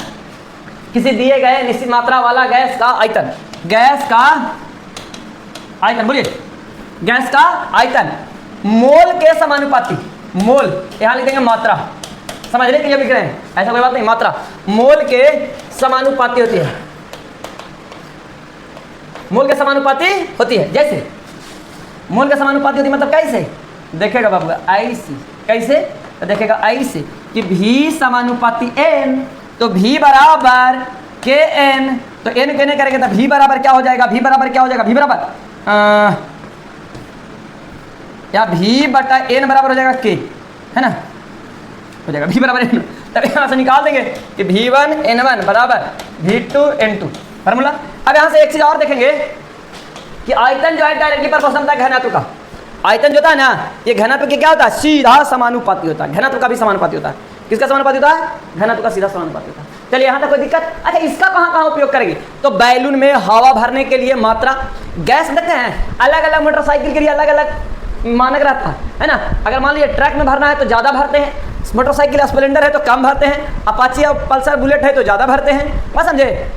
किसी दिए गए निश्चित मात्रा वाला गैस का आयतन, गैस का आयतन, बोलिए गैस का आयतन मोल के समानुपाती, मोल यहां लिख देंगे मात्रा, समझ रहे कि ये लिख रहे हैं, ऐसा कोई बात नहीं, मात्रा मोल के समानुपाती होती है, मोल के समानुपाती होती है। जैसे मोल के समानुपाती होती है मतलब कैसे? देखेगा बाबू ऐसे, कैसे? तो देखेगा ऐसे कि V समानुपाती N, तो V बराबर Kn, तो N कहने करेंगे तो V बराबर क्या हो जाएगा? V बराबर क्या हो जाएगा? V बराबर या V बटा N बराबर हो जाएगा K, है ना, हो जाएगा V बराबर N। तब यहाँ से निकाल देंगे कि V1 N1 बराबर V2 N2 फार्मूला। अब यहाँ से एक चीज और देखेंगे कि आयतन जो है डायरेक्टली प्रोपोर्शनल है घनत्व का। आयतन जो होता है ना ये घनत्व के क्या होता है? सीधा समानुपाती होता है। घनत्व का भी समानुपाती होता है। किसका समानुपाती होता है? घनत्व का सीधा समानुपाती होता है। चलिए यहाँ तक कोई दिक्कत? अच्छा, इसका कहाँ कहाँ उपयोग करेंगे? तो बैलून में हवा भरने के लिए मात्रा, गैस देखते हैं अलग अलग मोटरसाइकिल के लिए अलग अलग मानक रहता है ना। अगर मान लीजिए ट्रक में भरना है तो ज़्यादा भरते हैं, मोटरसाइकिल स्प्लेंडर है तो कम भरते हैं, अपाची और पल्सर बुलेट है तो ज़्यादा भरते हैं, बस समझे।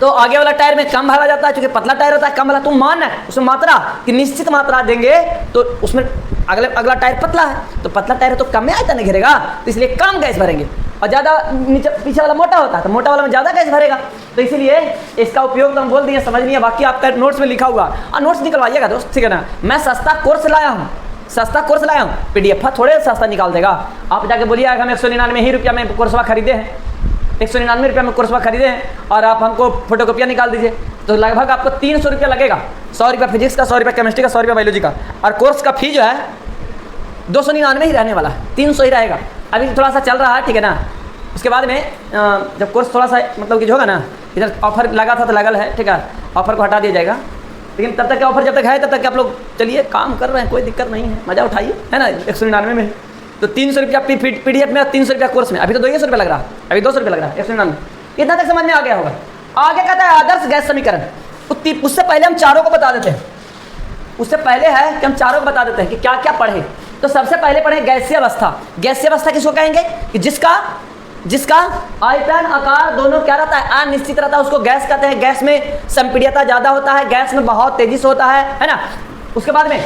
तो आगे वाला टायर में कम भरा जाता है क्योंकि पतला टायर होता है, कम वाला तुम मान है उसमें मात्रा कि निश्चित मात्रा देंगे तो उसमें अगला टायर पतला है तो पतला टायर तो कम में आयतन नहीं घेरेगा, तो इसलिए कम गैस भरेंगे। और ज़्यादा नीचे पीछे वाला मोटा होता है तो मोटा वाला में ज़्यादा गैस भरेगा, तो इसीलिए इसका उपयोग तो हम बोल दिए, समझ नहीं है। बाकी आपका नोट्स में लिखा हुआ और नोट्स निकलवाइएगा दोस्त, ठीक है ना। मैं सस्ता कोर्स लाया हूँ, सस्ता कोर्स लाया हूँ, PDF थोड़े सस्ता निकाल देगा। आप जाके बोलिए हम 199 ही रुपया में कोर्सवा खरीदे हैं, 199 रुपये में कोर्सवा खरीदे हैं और आप हमको फोटोकॉपियाँ निकाल दीजिए तो लगभग आपको 300 रुपया लगेगा। 100 रुपया फिजिक्स का, 100 रुपया केमिस्ट्री का, 100 रुपया बायोलॉजी का, और कोर्स का फी जो है 299 ही रहने वाला है, 300 ही रहेगा। अभी थोड़ा सा चल रहा है, ठीक है ना। उसके बाद में जब कोर्स थोड़ा सा मतलब कि जो होगा ना, इधर ऑफर लगा था तो लगल है, ठीक है, ऑफर को हटा दिया जाएगा। लेकिन तब तक के ऑफर जब तक है तब तक के आप लोग चलिए काम कर रहे हैं, कोई दिक्कत नहीं है, मज़ा उठाइए, है ना। 199 में तो 300 रुपया PDF में और 300 रुपया कोर्स में, अभी तो 200 रुपया लग रहा है, अभी 200 रुपया लग रहा है 199। इतना तक समझ में आ गया होगा। आगे कहता है आदर्श गैस समीकरण। उससे पहले हम चारों को बता देते हैं, उससे पहले है कि हम चारों को बता देते हैं कि क्या क्या पढ़े। तो सबसे पहले पढ़े गैसीय अवस्था। गैसीय अवस्था किसको कहेंगे? कि जिसका आयतन आकार दोनों क्या रहता है? अनिश्चित रहता है, उसको गैस कहते हैं। गैस में संपीड्यता ज़्यादा होता है, गैस में बहुत तेजी से होता है ना। उसके बाद में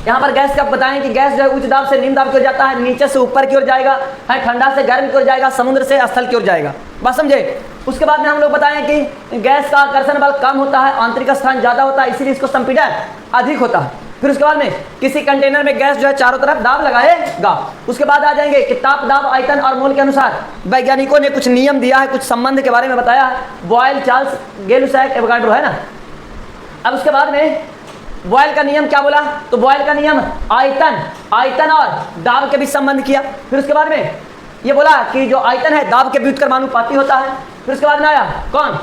यहाँ पर गैस का बताएं कि गैस जो है उच्च दाब से निम्न दाब की ओर जाता है, नीचे से ऊपर की ओर जाएगा, है ठंडा से गर्म की ओर जाएगा, समुद्र से स्थल की ओर जाएगा, बस समझे। उसके बाद में हम लोग बताएं कि गैस का आकर्षण बल कम होता है, आंतरिक स्थान ज़्यादा होता है, इसीलिए इसको संपीड़न अधिक होता है। फिर उसके बाद में किसी कंटेनर में गैस जो है चारों तरफ दाब लगाएगा। उसके बाद आ जाएंगे कि ताप, दाब, आयतन और मोल के अनुसार वैज्ञानिकों ने कुछ नियम दिया है, कुछ संबंध के बारे में बताया है। बॉयल, चार्ल्स, गै-लुसाक, एवोगाड्रो, है ना। अब उसके बाद में बॉयल का नियम क्या बोला? तो बॉयल का नियम आयतन और दाब के बीच संबंध किया। फिर उसके बाद में ये बोला कि जो आयतन है दाब के व्युत्क्रमानुपाती होता है। फिर उसके बाद में आया कौन?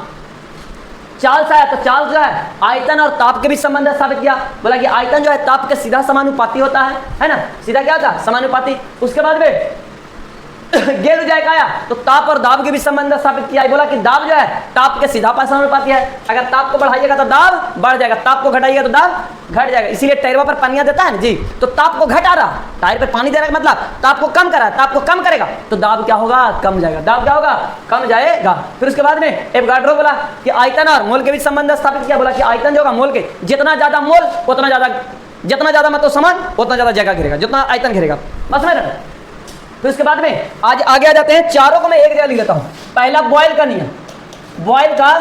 चार्ल्स आया। तो चार्ल्स जो है आयतन और ताप के बीच संबंध स्थापित किया, बोला कि आयतन जो है ताप के सीधा समानुपाती होता है ना, सीधा क्या होता? समानुपाती। उसके बाद में गै-लुसाक आया तो ताप और दाब के बीच संबंध स्थापित किया, बोला कि दाब जो है ताप के सीधा समानुपाती है। अगर ताप को बढ़ाइएगा तो दाब बढ़ जाएगा, ताप को घटाइएगा तो दाब घट जाएगा। इसीलिए टायरवा पर पानी देता है ना जी, तो ताप को घटा रहा, टायर पर पानी देने का मतलब ताप को कम कर रहा है, ताप को कम करेगा तो दाब क्या होगा, कम जाएगा, दाब क्या होगा, कम जाएगा। फिर उसके बाद में एवोगाड्रो बोला कि आयतन और मोल के बीच संबंध स्थापित किया, बोला कि आयतन जो होगा मोल के, जितना ज्यादा मोल उतना ज्यादा, जितना ज्यादा मतलब समान उतना ज्यादा जगह घेरेगा, जितना आयतन घेरेगा, बस में। फिर उसके बाद में आज आगे आ जाते हैं, चारों को मैं एक जगह लिख देता हूं। पहला बॉयल का नियम, बॉयल का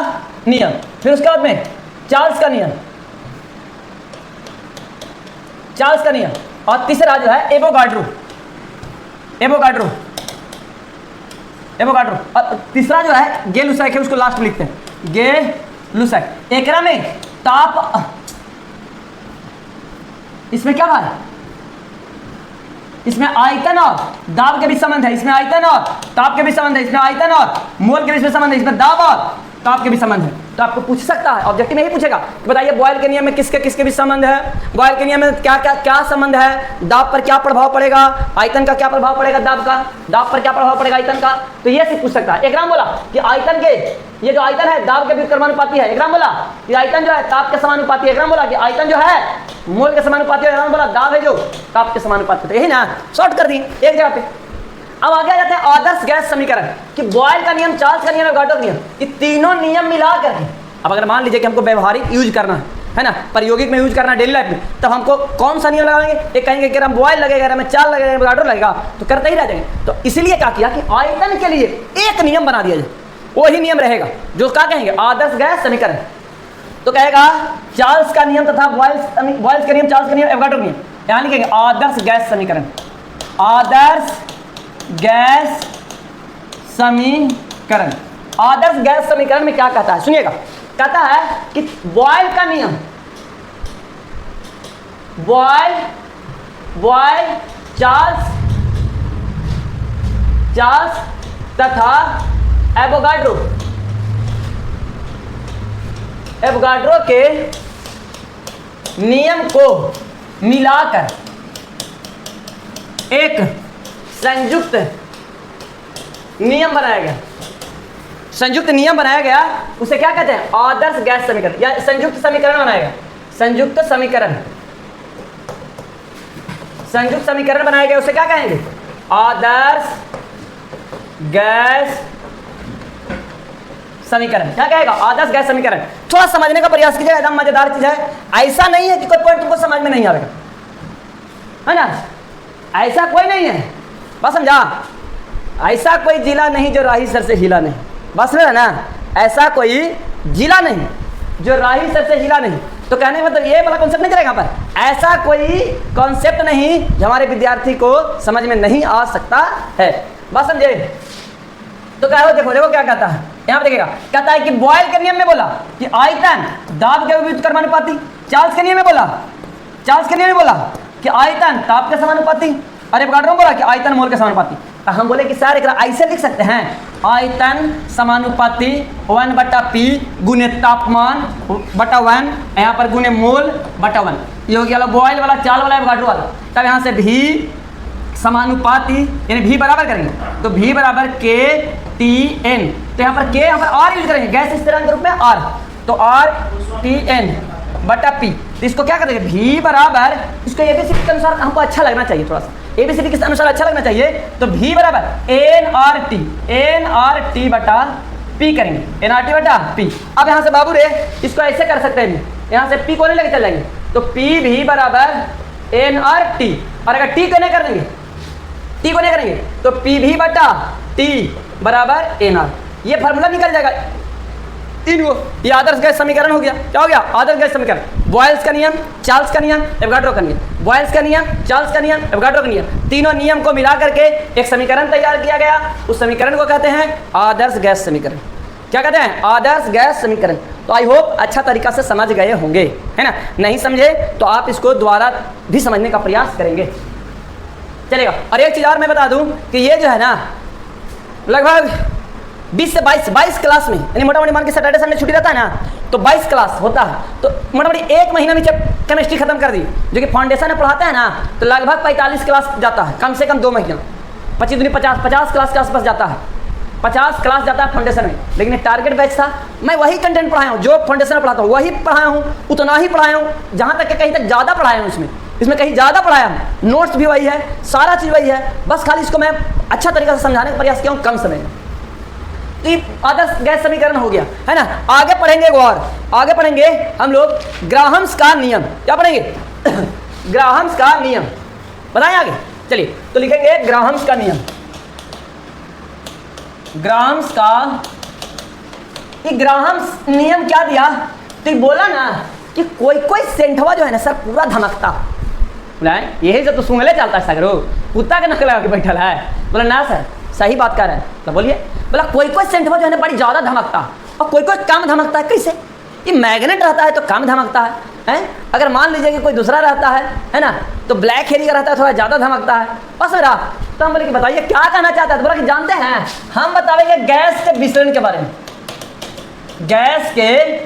नियम, फिर उसके बाद में चार्ल्स का नियम, चार्ल्स का नियम, और तीसरा जो है एवोगाड्रो, एवोगाड्रो, एवोगाड्रो, और तीसरा जो है गे लुसाक है, उसको लास्ट में लिखते हैं, गे लुसाक। एकरा में ताप, इसमें क्या है, इसमें आयतन और दाब के बीच संबंध है, इसमें आयतन और ताप के बीच संबंध है, इसमें आयतन और मोल के बीच में संबंध है, इसमें दाब और ताप के बीच संबंध है। तो आपको पूछ सकता है, ऑब्जेक्टिव में ही पूछेगा कि बताइए बॉयल के नियम में किसके किसके बीच संबंध है, बॉयल के नियम में क्या क्या क्या संबंध है, दाब पर क्या प्रभाव पड़ेगा, आयतन का क्या प्रभाव पड़ेगा, दाब का, दाब पर क्या प्रभाव पड़ेगा आयतन का, तो ये सिर्फ पूछ सकता है। एक राम बोला कि आयतन के, ये जो आयतन है दाब के समानुपाती है, एक राम बोला कि आयतन जो है ताप के समानुपाती है, एक राम बोला कि आयतन जो है मोल के समानुपाती है, एक राम बोला दाब है जो ताप के समानुपाती है। यही ना, शॉर्ट कर दी एक जगह पे। अब आगे आ जाते हैं आदर्श गैस समीकरण कि बॉयल का नियम, चार्ल्स का नियम, एवोगाड्रो का नियम, ये तीनों नियम मिला करके, अब अगर मान लीजिए कि हमको व्यवहारिक यूज करना है ना, प्रायोगिक में यूज करना है डेली लाइफ में, तब हमको कौन सा नियम लगाएंगे, एक कहेंगे कि हम बॉयल लगेगा, हमें चार्ल्स लगेगा, एवोगाड्रो लगेगा, तो करते ही रह जाएंगे। तो इसलिए क्या किया कि आयतन के लिए एक नियम बना दिया जाए, वही नियम रहेगा जो क्या कहेंगे आदर्श गैस समीकरण। तो कहेगा चार्ल्स का नियम तथा बॉयल्स का नियम, चार्ल्स का नियम, एवोगाड्रो का नियम, यानी कहेंगे आदर्श गैस समीकरण, आदर्श गैस समीकरण। आदर्श गैस समीकरण में क्या कहता है, सुनिएगा, कहता है कि बॉयल का नियम, बॉयल, बॉयल, चार्ल्स, चार्ल्स तथा एवोगाड्रो, एवोगाड्रो के नियम को मिलाकर एक संयुक्त नियम बनाया गया, संयुक्त नियम बनाया गया, उसे क्या कहते हैं आदर्श गैस समीकरण, या संयुक्त समीकरण बनाया गया, संयुक्त समीकरण, संयुक्त समीकरण बनाया गया, उसे क्या कहेंगे आदर्श गैस समीकरण। क्या कहेगा आदर्श गैस समीकरण। थोड़ा समझने का प्रयास कीजिएगा, एकदम मजेदार चीज है, ऐसा नहीं है कि कोई पॉइंट तुमको समझ में नहीं आएगा, है ना, ऐसा कोई नहीं है, बस समझा, ऐसा कोई जिला नहीं जो राही सर से हिला नहीं, बस में है ना, ऐसा कोई जिला नहीं जो राही सर से हिला नहीं। तो कहने का मतलब ये वाला कॉन्सेप्ट नहीं चलेगा यहाँ पर, ऐसा कोई कॉन्सेप्ट नहीं जो हमारे विद्यार्थी को समझ में नहीं आ सकता है, बस समझे। तो क्या हो, देखो देखो क्या कहता है यहाँ पर, देखिएगा, कहता है कि बॉयल के नियम में बोला कि आयतन दाब के विपरीत समानुपाती, चार्ल्स के नियम में बोला, चार्ल्स के नियम में बोला कि आयतन ताप के समानुपाती, और एवोगाड्रो बोला कि आयतन मोल के समानुपाती। तो हम बोले कि सर एक ऐसे लिख सकते हैं, आयतन समानुपाती 1/P गुने तापमान बटा 1, यहाँ पर गुने मोल बटा 1, ये हो गया बॉयल वाला, चार्ल्स वाला, एवोगाड्रो वाला। तब यहाँ से भी समानुपाती यानी भी बराबर करेंगे, तो भी बराबर KTN, तो यहाँ पर K, यहाँ पर R यूज करेंगे, गैस स्थिरांक के रूप में R, तो RTN बटा P। तो इसको क्या करेंगे भी बराबर, इसको एबीसीडी के अनुसार हमको अच्छा लगना चाहिए, थोड़ा सा एबीसीडी के अनुसार अच्छा लगना चाहिए, तो भी बराबर NRT बटा P करेंगे, NRT बटा P। अब यहाँ से बाबू रे इसको ऐसे कर सकते हैं, यहाँ से P को नहीं लेके चल जाएंगे, तो P भी बराबर NRT, और अगर T को नहीं कर देंगे, T को नहीं करेंगे, तो P भी बटा T बराबर NR, ये फार्मूला निकल जाएगा इनको, ये आदर्श गैस समीकरण हो गया। क्या हो गया आदर्श गैस समीकरण, बॉयल्स का नियम, चार्ल्स का नियम, एवोगाड्रो का नियम, बॉयल्स का नियम, चार्ल्स का नियम, एवोगाड्रो का नियम, तीनों नियम को मिला करके एक समीकरण तैयार किया गया, उस समीकरण को कहते हैं आदर्श गैस समीकरण। क्या कहते हैं आदर्श गैस समीकरण। तो आई होप अच्छा तरीका से समझ गए होंगे, है ना, नहीं समझे तो आप इसको दोबारा भी समझने का प्रयास करेंगे, चलेगा। और एक चीज़ और मैं बता दूं कि ये जो है ना लगभग 20 से 22 क्लास में, यानी मोटा मोटी मान के सैटरडे संडे छुट्टी रहता है ना, तो 22 क्लास होता है, तो मोटा मोटी एक महीना में जब केमिस्ट्री खत्म कर दी, जो कि फाउंडेशन में पढ़ाते हैं ना, तो लगभग 45 क्लास जाता है, कम से कम 2 महीना, 25 दूनी 50 क्लास के आसपास जाता है, 50 क्लास जाता है फाउंडेशन में, लेकिन टारगेट बैच था, मैं वही कंटेंट पढ़ाया हूँ जो फाउंडेशन में पढ़ाता हूँ, वही पढ़ाया हूँ, उतना ही पढ़ाया हूँ, जहाँ तक कि कहीं तक ज़्यादा पढ़ाया हूँ, इसमें कहीं ज़्यादा पढ़ाया हूँ, नोट्स भी वही है, सारा चीज़ वही है, बस खाली इसको मैं अच्छा तरीके से समझाने का प्रयास किया हूँ कम समय में। तो ये आदर्श गैस समीकरण हो गया है ना। आगे पढ़ेंगे और आगे पढ़ेंगे हम लोग ग्राहम्स का नियम। क्या पढ़ेंगे? ग्राहम्स का नियम बताएं आगे। चलिए तो लिखेंगे ग्राहम्स का नियम। ग्राहम्स का, ये ग्राहम्स नियम क्या दिया? तो ये बोला ना कि कोई कोई सेंटवा जो है ना सर पूरा धमकता, बोला यही सब तो सुंगले चलता है सगरो, कुत्ता के नकल लगा के बैठल है। बोला ना सर सही बात कर रहे हैं। तो बोलिए, बोला कोई कोई सेंटवा जो है ना बड़ी ज़्यादा धमकता और कोई कोई कम धमकता है। कैसे? ये मैग्नेट रहता है तो कम धमकता है? अगर मान लीजिए कि कोई दूसरा रहता है ना, तो ब्लैक हेरी का रहता है थोड़ा ज़्यादा धमकता है। बस मेरा तो हम बोले कि बताइए क्या कहना चाहता है? तो बोला कि जानते हैं हम बताएंगे गैस के विसरण के बारे में, गैस के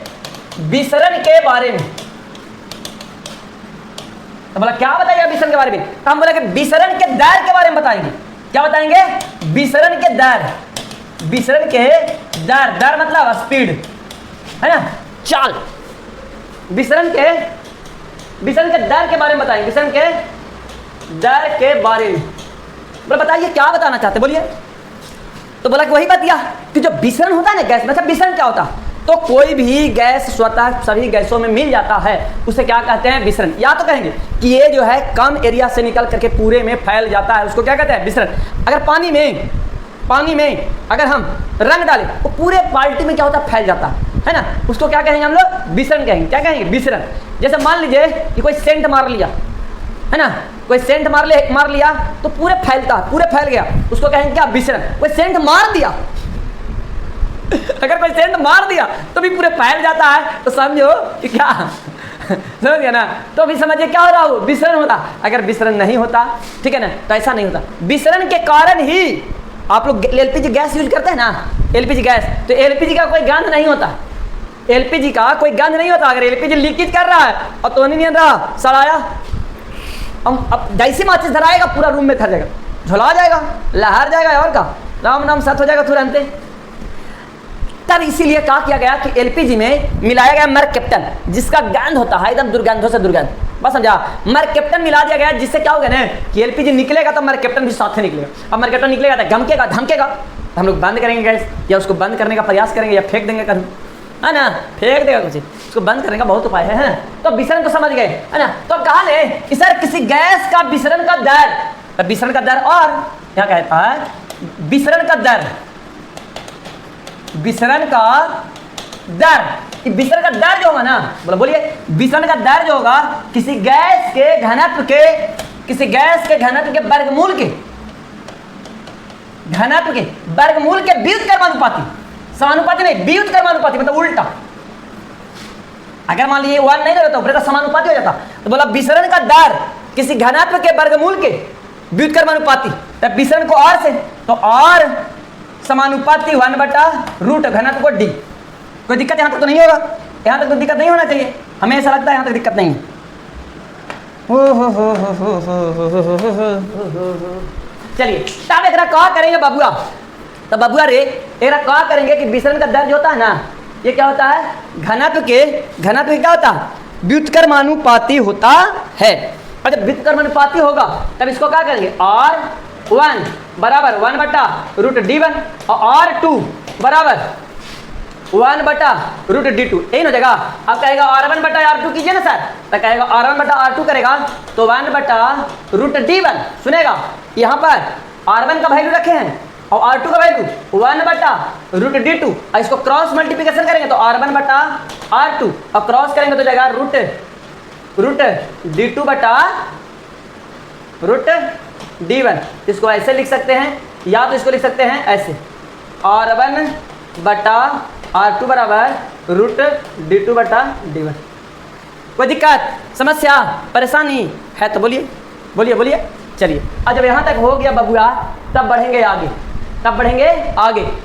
विसरण के बारे में। तो बोला क्या बताइए विसरण के बारे में? तो हम बोले कि विसरण के दर के बारे में बताएंगे। क्या बताएंगे? विसरण के दर। विसरण के दर, दर मतलब स्पीड है ना, चाल। विसरण के दर के बारे में बताएंगे, विसरण के दर के बारे में। बोला बताइए क्या बताना चाहते, बोलिए। तो बोला कि वही बात दिया कि जो विसरण होता है ना गैस में, अच्छा विसरण क्या होता? तो कोई भी गैस स्वतः सभी गैसों में मिल जाता है, उसे क्या कहते हैं? विसरण। या तो कहेंगे कि ये जो है कम एरिया से निकल करके पूरे में फैल जाता है, उसको क्या कहते हैं? विसरण। अगर पानी में अगर हम रंग डालें वो पूरे बाल्टी में क्या होता है? फैल जाता है ना, उसको क्या कहेंगे हम लोग? विसरण कहेंगे। क्या कहेंगे? विसरण। जैसे मान लीजिए कि कोई सेंट मार लिया है ना, कोई सेंट मार लिया तो पूरे फैलता, पूरे फैल गया, उसको कहेंगे क्या? विसरण। कोई सेंट मार दिया अगर कोई सेंट मार दिया तो भी पूरे फैल जाता है, तो समझो कि क्या समझ गया ना। तो अभी समझिए क्या हो रहा हो? विसरण होता। अगर विसरण नहीं होता, ठीक है ना, तो ऐसा नहीं होता। विसरण के कारण ही आप लोग एलपीजी गैस यूज करते हैं ना, एलपीजी गैस, तो एलपीजी का कोई गंध नहीं होता, एलपीजी का कोई गंध नहीं होता। अगर एलपीजी लीकेज कर रहा है और तो नहीं रहा, सड़ाया, अब जैसे माचिस धराएगा पूरा रूम में थर जाएगा, झुला जाएगा, लहर जाएगा, और का राम नाम सत हो जाएगा तुरंत। तब इसीलिए क्या किया गया कि एलपीजी में मिलाया गया मरकैप्टन, जिसका गंध होता है एकदम दुर्गंधों से दुर्गंध। बस समझा? मरकैप्टन मिला दिया गया, जिससे क्या होगा ना कि एलपीजी निकलेगा तो मरकैप्टन भी साथ में निकलेगा। अब मरकैप्टन निकलेगा तो गमकेगा, धमकेगा, तो हम लोग बंद करेंगे गैस, या उसको बंद करने का प्रयास करेंगे, या फेंक देंगे कहीं, है ना, फेंक देगा कुछ, उसको बंद करने का बहुत उपाय है ना। तो विसरण तो समझ गए है ना। तो कहा ने कि सर किसी गैस का विसरण का दर, विसरण का दर, और क्या कहता है? विसरण का दर, विसरण का दर। विसरण का दर जो होगा ना, बोलिए, विसरण का दर जो होगा किसी गैस के घनत्व के वर्गमूल के व्युत्क्रमानुपाती, समानुपाती नहीं, व्युत्क्रमानुपाती मतलब उल्टा। अगर मान लीजिए 1 नहीं रहता, ऊपर का समानुपाती हो जाता, तो बोला विसरण का दर किसी घनत्व के वर्गमूल के व्युत्क्रमानुपाती। तब विसरण को r से, तो r समानुपाती 1/रूट घनत्व को d। कोई दिक्कत यहाँ तक तो नहीं होगा? यहाँ तक तो दिक्कत नहीं होना चाहिए, हमें ऐसा लगता है यहाँ तक दिक्कत नहीं है। चलिए तब एक क्या करेंगे बबुआ? तो बबुआ रे एक क्या करेंगे कि विसरण का दर जो होता है ना, ये क्या होता है? घनत्व के क्या होता है? व्युत्क्रमानुपाती होता है। और जब व्युत्क्रमानुपाती होगा तब इसको क्या करेंगे? R1 बराबर 1/रूट d1 और R2 बराबर 1/रूट d2, यही हो जाएगा। अब कहेगा R1/R2 कीजिए ना सर, तो कहेगा R1/R2 करेगा तो 1/रूट d1। सुनेगा यहाँ पर R1 का वैल्यू रखे हैं और R2 का वैल्यू 1/रूट d2, और इसको क्रॉस मल्टीप्लिकेशन करेंगे तो R1/R2 और क्रॉस करेंगे तो जाएगा रूट d2/रूट d1। इसको ऐसे लिख सकते हैं, या तो इसको लिख सकते हैं ऐसे, R1/R2 बराबर रूट d2/d1। कोई दिक्कत, समस्या, परेशानी है तो बोलिए। चलिए अब जब यहाँ तक हो गया बबुआ, तब बढ़ेंगे आगे।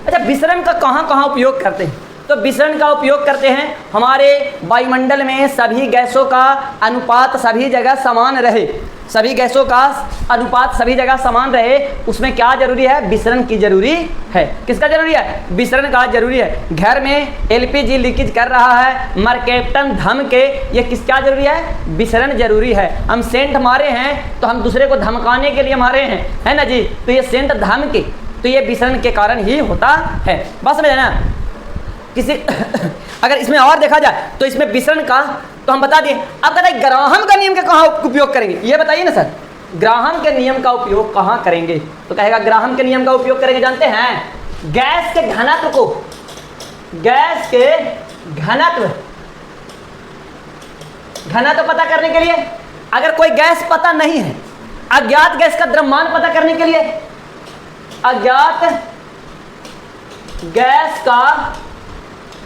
अच्छा विसरण का कहाँ उपयोग करते हैं? तो विसरण का उपयोग करते हैं हमारे वायुमंडल में सभी गैसों का अनुपात सभी जगह समान रहे, सभी गैसों का अनुपात सभी जगह समान रहे, उसमें क्या जरूरी है? विसरण की जरूरी है। किसका जरूरी है? विसरण का जरूरी है। घर में एलपीजी लीकेज कर रहा है, मरकेप्टन धम के, ये किसका जरूरी है? विसरण जरूरी है। हम सेंट मारे हैं तो हम दूसरे को धमकाने के लिए मारे हैं, है ना जी, तो ये सेंट धम के, तो ये विसरण के कारण ही होता है। बस समझ ना। किसी अगर इसमें और देखा जाए तो इसमें विसरण का तो हम बता दें। अब कहते हैं ग्राहम का नियम का कहाँ उपयोग करेंगे, ये बताइए ना सर, ग्राहम के नियम का उपयोग कहाँ करेंगे? तो कहेगा ग्राहम के नियम का उपयोग करेंगे, जानते हैं, गैस के घनत्व को, गैस के घनत्व पता करने के लिए, अगर कोई गैस पता नहीं है, अज्ञात गैस का द्रव्यमान पता करने के लिए, अज्ञात गैस का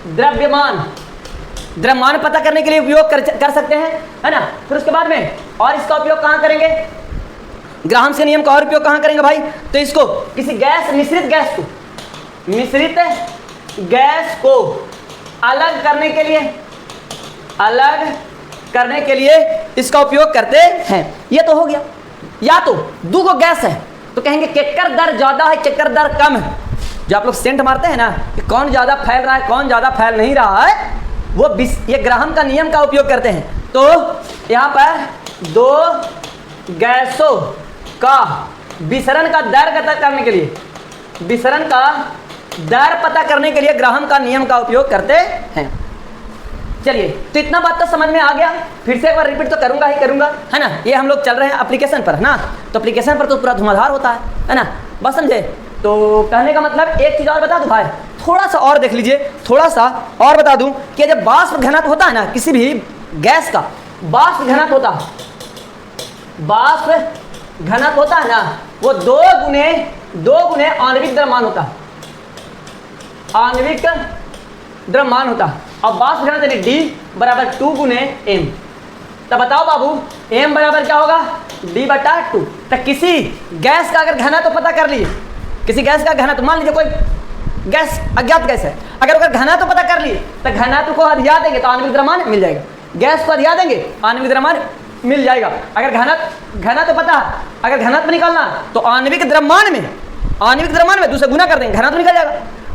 द्रव्यमान पता करने के लिए उपयोग कर सकते हैं, है ना। फिर उसके बाद में और इसका उपयोग कहां करेंगे? ग्राहम के नियम का और उपयोग कहां करेंगे भाई? तो इसको किसी गैस, मिश्रित गैस को अलग करने के लिए इसका उपयोग करते हैं। ये तो हो गया। या तो दो गो गैस है तो कहेंगे केकर दर ज्यादा है, केकर दर कम है। जो आप लोग सेंट मारते हैं ना कि कौन ज़्यादा फैल रहा है, कौन ज़्यादा फैल नहीं रहा है, वो ये ग्राहम का नियम का उपयोग करते हैं। तो यहाँ पर दो गैसों का विसरण का दर पता करने के लिए, विसरण का दर पता करने के लिए ग्राहम का नियम का उपयोग करते हैं। चलिए, तो इतना बात तो समझ में आ गया। फिर से एक बार रिपीट तो करूंगा ही करूंगा, है ना। ये हम लोग चल रहे हैं एप्लीकेशन पर, है ना, तो एप्लीकेशन पर तो पूरा धुआंधार होता है ना। बस समझे। तो कहने का मतलब एक चीज़ और बता दूं भाई, थोड़ा सा और देख लीजिए, थोड़ा सा और बता दूं कि जब वाष्प घनत्व होता है ना, किसी भी गैस का वाष्प घनत्व होता है, वाष्प घनत्व होता है ना, वो दो गुने आणविक द्रव्यमान होता है, आणविक द्रव्यमान होता है। और वाष्प घनत्व यानी D बराबर 2 गुने M। तो बताओ बाबू, M बराबर क्या होगा? D/2। तो किसी गैस का अगर घनत्व पता कर लिए, किसी गैस का घनत्व, मान लीजिए कोई गैस अज्ञात गैस है, अगर घनत्व पता कर लिए तो घनत्व को अधिया देंगे तो आणविक द्रव्यमान मिल जाएगा। गैस को अधिया देंगे, आणविक द्रव्यमान मिल जाएगा। अगर घनत्व पता, अगर घनत्व निकालना तो आणविक द्रव्यमान में दूसरा गुना कर देंगे, घनत्व निकल जाएगा।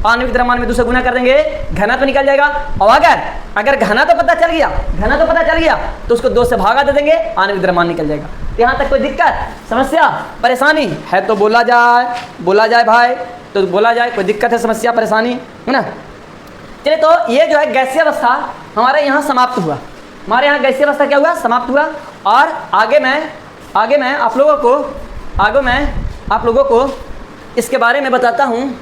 आणविक द्रव्यमान में दूसरा गुना कर देंगे, घनत्व निकल जाएगा। और अगर घनत्व पता चल गया तो उसको 2 से भागा दे देंगे, आणविक द्रव्यमान निकल जाएगा। यहाँ तक कोई दिक्कत, समस्या, परेशानी है तो बोला जाए भाई, तो बोला जाए। कोई दिक्कत है, समस्या, परेशानी, है ना। चलिए, तो ये जो है गैसीय अवस्था हमारे यहाँ समाप्त हुआ। हमारे यहाँ गैसीय अवस्था क्या हुआ? समाप्त हुआ। और आगे मैं आप लोगों को इसके बारे में बताता हूँ